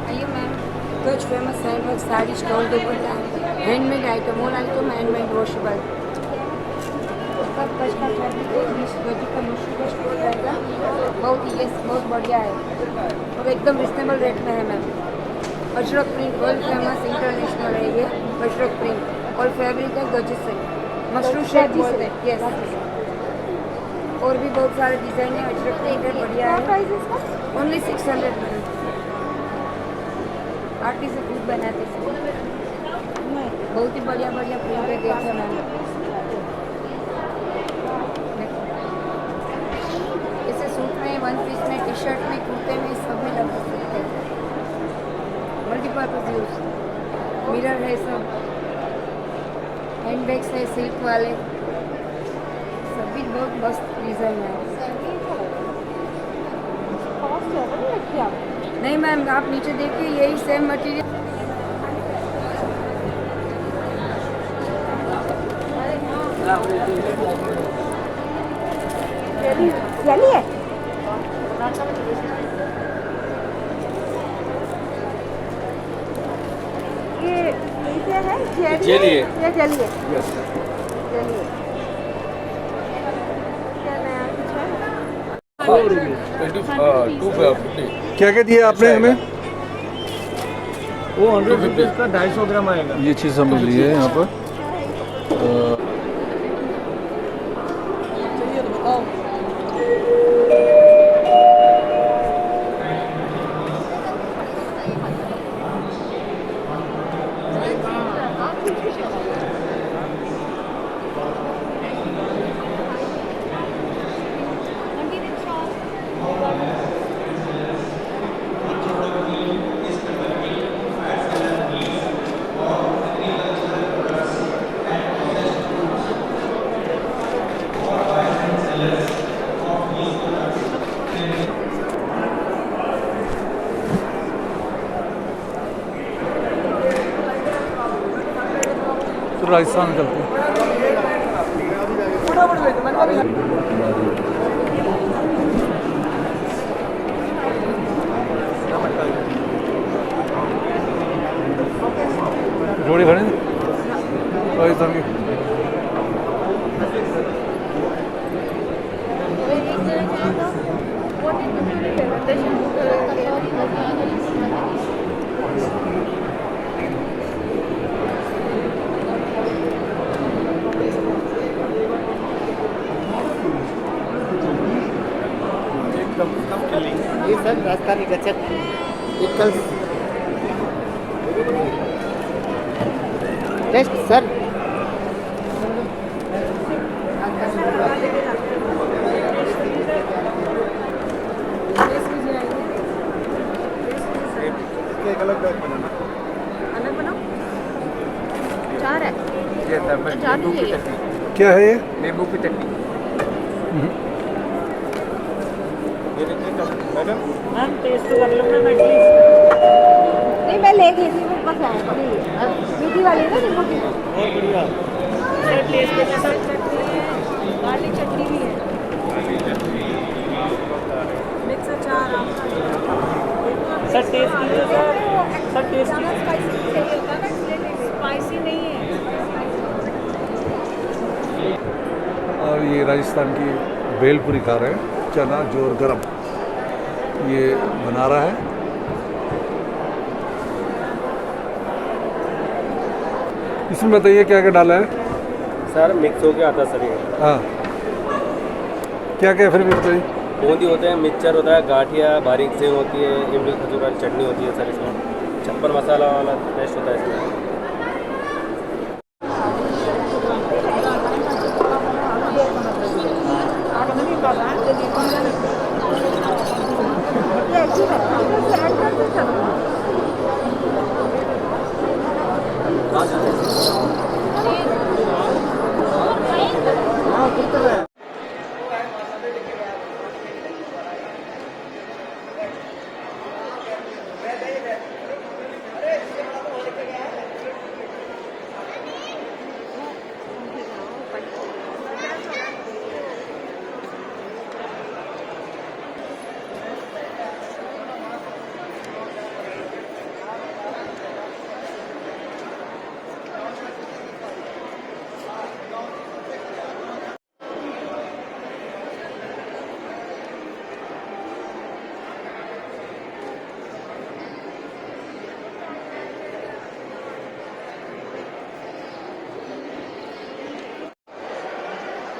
आइए मैम, कुछ फेमस हैंडवर्क साड़ी स्टॉल दुपट्टा, handmade item, all item handmade washable. सब कच का फैब्रिक 20 गज का मशीन का स्टोर रहेगा। बहुत बढ़िया है और एकदम रिजनेबल रेट में है ma'am. Ashraf print world famous international है ये अशरफ प्रिंट, और फैब्रिक है गज से, मशरूम शेप बोलते हैं। यस, और भी बहुत सारे डिज़ाइन है अशरफ प्रिंट, बढ़िया है। Only 600 ma'am. आर्टिस्ट से खुद बनाते हैं, बहुत ही बढ़िया प्रिंट है, देखे मैम। इसे सूट में, वन पीस में, टी शर्ट में, कुर्ते में, सब में लगा सकते हैं। मल्टीपर्पज यूज, मिरर है, सब हैंड बैग्स है सिल्क वाले, सभी बहुत मस्त डिज़ाइन है। नहीं मैम, आप नीचे देखिए, यही सेम मटेरियल। चलिए ये है चलिए ये चलिए यस चलिए क्या क्या दिया आपने हमें? वो 100 रुपीज़ का 250 ग्राम आएगा। ये चीज़ हमें ली है यहाँ पर। तो राजस्थान चलते हैं। जोड़ी खड़े राजस्थान की। ये सर राजस्थानी गचक पिकल्स टेस्ट सर। एक अलग बैग बनाना। अलग बनाओ। चार है। ये चार नींबू की चाहिए। चटनी। क्या है ये? नींबू की चटनी। ये देखिए मैडम। मैम टेस्ट कर लो ना एटलीस्ट। नहीं मैं ले गई थी, मेरे पास है मीठी वाली ना नींबू की। बहुत बढ़िया। सर टेस्ट के साथ चटनी है, गार्लिक चटनी भी है, मिक्स अचार। सर टेस्ट कीजिए सर टेस्ट कीजिए। स्पाइसी चाहिए होता है ना, इसलिए स्पाइसी नहीं है। और ये राजस्थान की भेलपुरी खा रहे हैं, चना जोर गरम ये बना रहा है। इसमें बताइए क्या क्या डाला है? सर मिक्स हो के आता सर ये। हाँ, क्या क्या फिर भी बताइए। बूंदी होते हैं, मिक्सचर होता है, गाठिया, बारीक सेव होती है, इमली खजूर वाली चटनी होती है सर इसमें, छप्पन मसाला वाला टेस्ट होता है इसमें।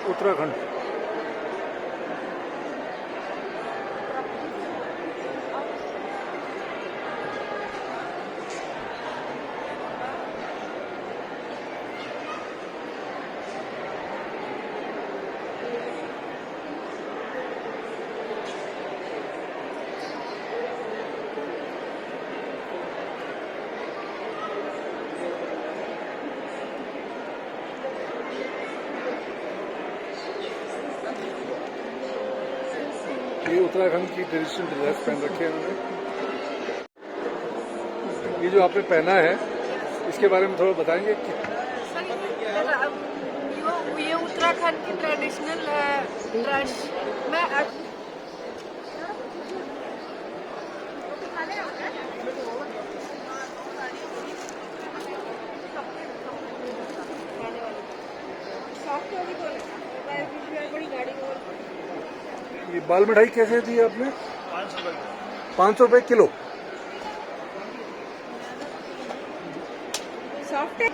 उत्तराखंड। ये उत्तराखंड की ट्रेडिशनल ड्रेस पहन रखी है इन्होंने। ये जो आपने पहना है इसके बारे में थोड़ा बताएंगे कि ये उत्तराखंड की ट्रेडिशनल ड्रेस में ये बाल मिठाई कैसे दी आपने? 500 रुपये। 500 रुपये किलो। सॉफ्ट है।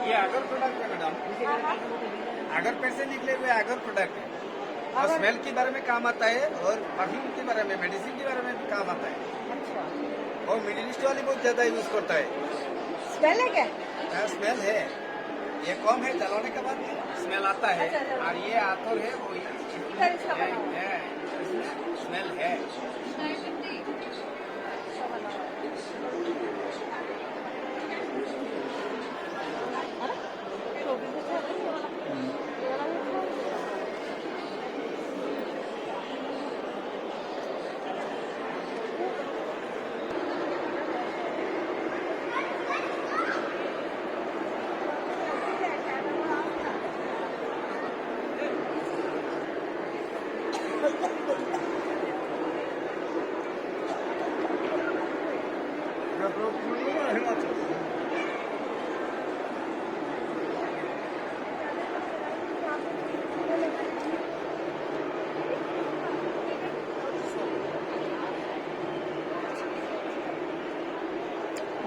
ये एगर प्रोडक्ट है मैडम, एगर पेड़ से निकले हुए एगर प्रोडक्ट है और स्मेल के बारे में काम आता है और परफ्यूम के बारे में, मेडिसिन के बारे में भी काम आता है। अच्छा। और मिडिल ईस्ट वाली बहुत ज्यादा यूज करता है। स्मेल है क्या? हाँ, स्मेल है। ये कम है, चलाने के बाद स्मेल आता है। और ये आतुर है वो स्मेल है।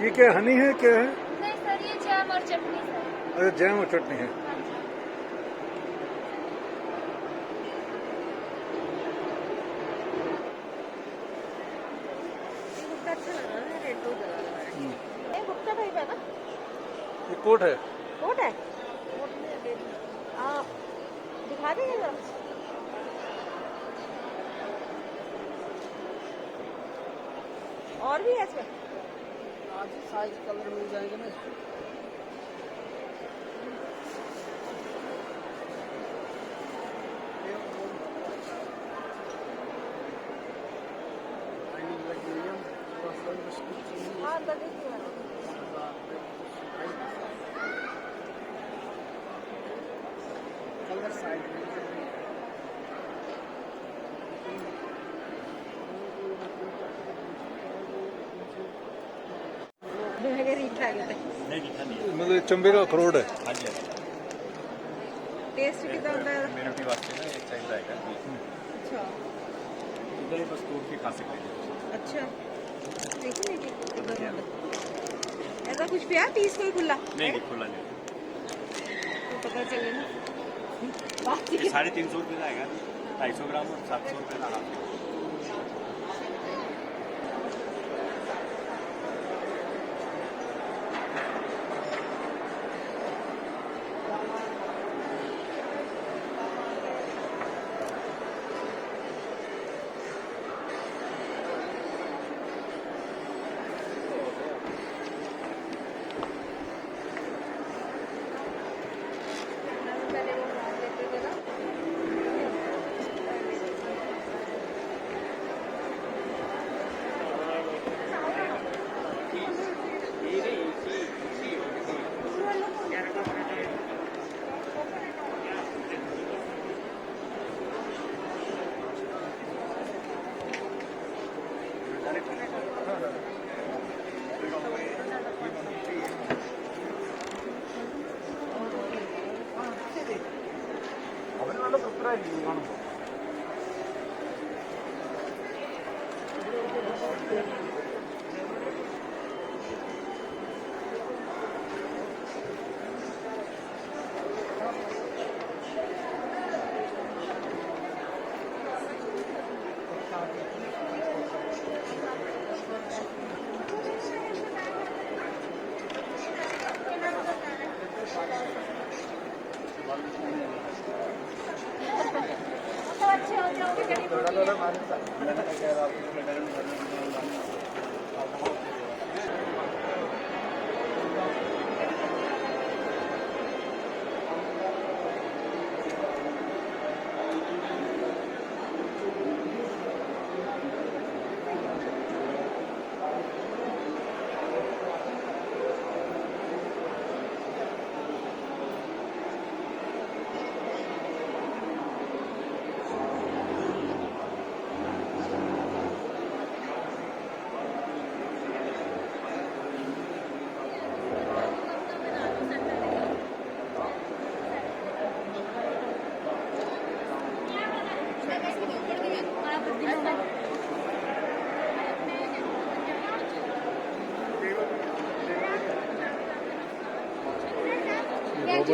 ये क्या हनी है, क्या है? नहीं सर, ये जैम और चटनी सर। अरे जैम और चटनी है। अच्छा लग रहा है, रेड बहुत ज्यादा लग रहा है। ये गुप्ता टाइप है ना? ये कोट है। कोट है? हाँ, दिखा देंगे जरा। और भी है इसमें? आज साइज कलर मिल जाएंगे ना। हाँ, अंदर देखिए मैंने। कलर साइज मतलब चंबे का अखरोट है। हाँ जी। टेस्ट कितना होता है? इम्यूनिटी वास्ते ना एक टाइम रहेगा। अच्छा इधर बस तोड़ के खा सकते हैं। अच्छा, देखिए ऐसा कुछ भी है पीस कोई खुला? नहीं खुला नहीं। तो पता चले ना। 350 रुपये का आएगा, 250 ग्राम और 700 रुपये का हाफ।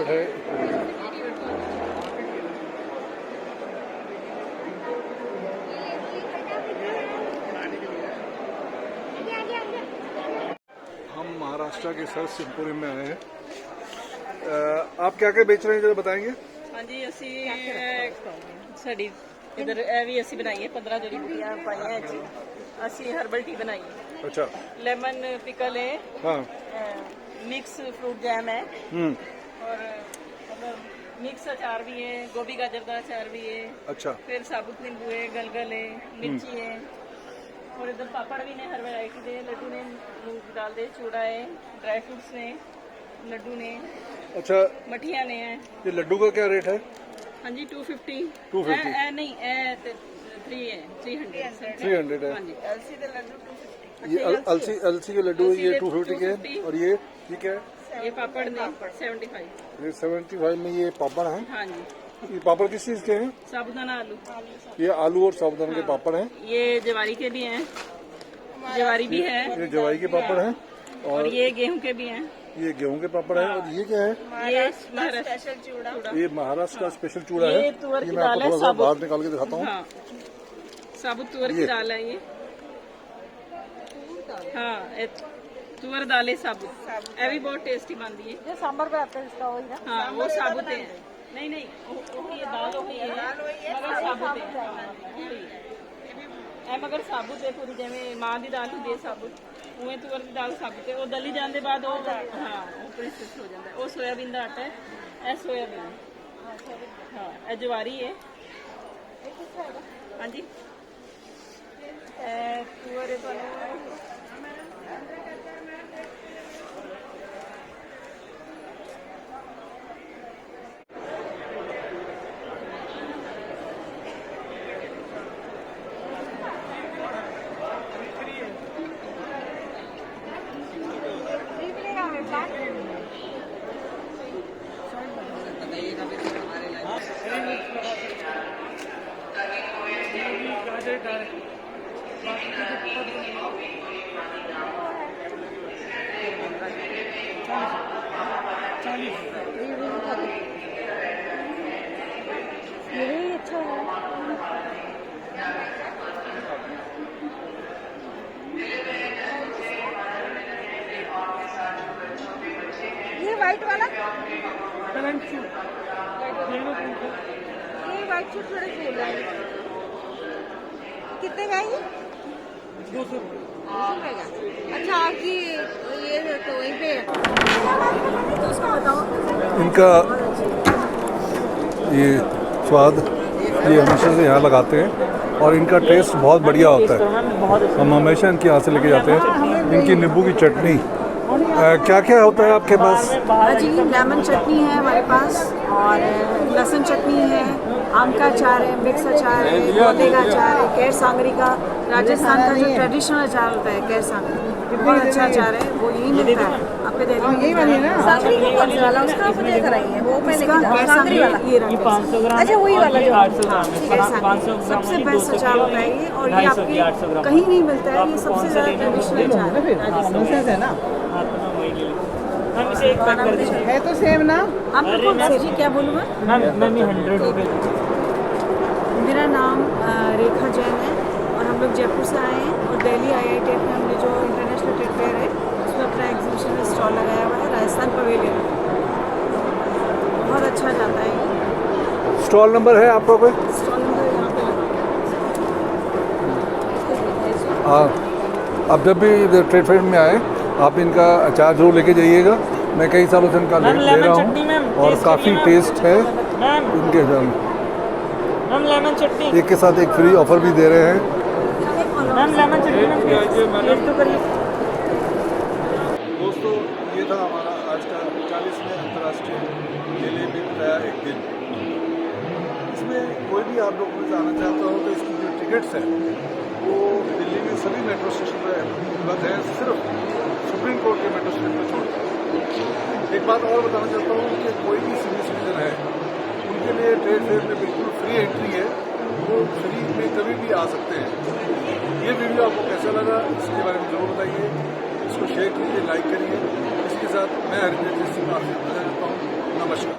टिकट है। हम महाराष्ट्र के सर्च एम्पोरियम में आए हैं। आप क्या क्या बेच रहे हैं जरा बताएंगे? हाँ जी, असी साड़ी इधर भी असी बनाई है 15 जड़ी बूटियां पाई हैं जी। असी हर्बल टी बनाई है। अच्छा। लेमन पिकल है। हाँ। मिक्स फ्रूट जैम है। और मतलब मिक्स अचार भी है, गोभी गाजर का अचार भी है। अच्छा। फिर साबुत नींबू है, गलगल है, मिर्ची है। और इधर पापड़ भी ने हर वैरायटी दे, लड्डू ने मूंग दाल दे, चूड़ा है, ड्राई फ्रूट्स ने, लड्डू ने। अच्छा। मठिया ने है। ये लड्डू का क्या रेट है? हाँ जी 250। 250 नहीं 300 है। हाँ जी। अलसी के लड्डू 250। ये अलसी के लड्डू ये 250 के हैं। और ये क्या है? ये पापड़ ने 75। ये 75 में ये पापड़ हैं। हाँ जी। ये पापड़ किस चीज के हैं? साबुदाना आलू। ये आलू और साबुदाना के पापड़ हैं। ये जवारी के भी हैं, जवारी भी है। ये जवारी के पापड़ हैं। और ये गेहूं के भी हैं। ये गेहूं के पापड़ हैं। और ये क्या है? ये स्पेशल चूड़ा। ये महाराष्ट्र का स्पेशल चूड़ा है। ये तुअर की मैं दाल है, आपको थोड़ा सा बाहर निकाल के दिखाता हूँ। हाँ। साबुत तुअर की दाल है ये। हाँ तुअर दाल है साबुत। ये भी बहुत टेस्टी बनती है। जो सांबर पे आता है इसका वही ना? हाँ वो साबुत है। नहीं ये दाल होगी है मगर साबुत है। मगर साबुत है पूरी जिवें मां दी दाल होंदी है साबुत, उवें तुअर दी दाल साबुत है। वो दली जाने बाद हाँ वो प्रोसेस हो जाता है। वो सोयाबीन का आटा है, यह सोयाबीन हाँ यह जवारी है। हाँ जी तुअर है तुहानू ये वाइट वाला ये वाइट छोटे छोटे फूल है। कितने का है ये? 200 रुपये का। अच्छा आपकी ये तो वहीं पे तो उसका बताओ। इनका ये स्वाद ये हमेशा से यहाँ लगाते हैं और इनका टेस्ट बहुत बढ़िया होता है। हम हमेशा इनके यहाँ से लेके जाते हैं। इनकी नींबू की चटनी क्या क्या होता है आपके पास? जी लेमन चटनी है हमारे पास और लहसुन चटनी है, आम का अचार है, मिक्स अचार है, पौधे का अचार है, कैर सांगरी का राजस्थान का जो ट्रेडिशनल अचार होता है कैर सांगरी, बहुत अच्छा अचार है। वो यही मिलता है आपके दिल्ली में। यही वाली ना सांगरी का कौन सा वाला उसका आप मुझे कराइए वो मैं लेके जाऊँ। सांगरी वाला ये 500 ग्राम। अच्छा वही वाला जो 500 सबसे बेस्ट अचार होता है ये। और ये आपके कहीं नहीं मिलता है। ये सबसे ज़्यादा ट्रेडिशनल अचार है ना। मैम इसे एक पैक कर दीजिए। है तो सेम ना? आप बिल्कुल जी क्या बोलूँ मैं? मैम ये 100 रुपये। मेरा नाम रेखा जैन है और हम लोग जयपुर से आए हैं और दिल्ली IITF में हमने जो इंटरनेशनल ट्रेड फेयर है उसमें अपना एग्जीबिशन में स्टॉल लगाया हुआ है राजस्थान पवेलियन। बहुत अच्छा जाता है ये। स्टॉल नंबर है आपका कोई? स्टॉल नंबर यहाँ पे हाँ अब जब भी ट्रेड फेयर में आए आप इनका अचार जरूर लेके जाइएगा। मैं कई सालों से इनका ले रहा हूँ और काफ़ी टेस्ट है इनके अचार में। मैम लेमन चटनी एक के साथ एक फ्री ऑफर भी दे रहे हैं। मैम लेमन चटनी टेस्ट तो करिए। दोस्तों ये था हमारा आज का 40वें अंतर्राष्ट्रीय मेले में बताया एक दिन। इसमें कोई भी आप लोगों में जाना चाहता हो तो इसकी जो टिकट्स हैं वो दिल्ली में सभी मेट्रो स्टेशन पर उपलब्ध है, सिर्फ सुप्रीम कोर्ट के मेट्रो स्टेशन पर छोड़। एक बात और बताना चाहता हूँ कि कोई भी सीनियर सिटीजन है उनके लिए ट्रेड फेयर में बिल्कुल फ्री एंट्री है, वो फ्री में कभी भी आ सकते हैं। ये वीडियो आपको कैसा लगा इसके बारे में जरूर बताइए, इसको शेयर कीजिए, लाइक करिए। इसके साथ मैं हरिंदर सिंह आपसे विदा लेता हूँ। नमस्कार।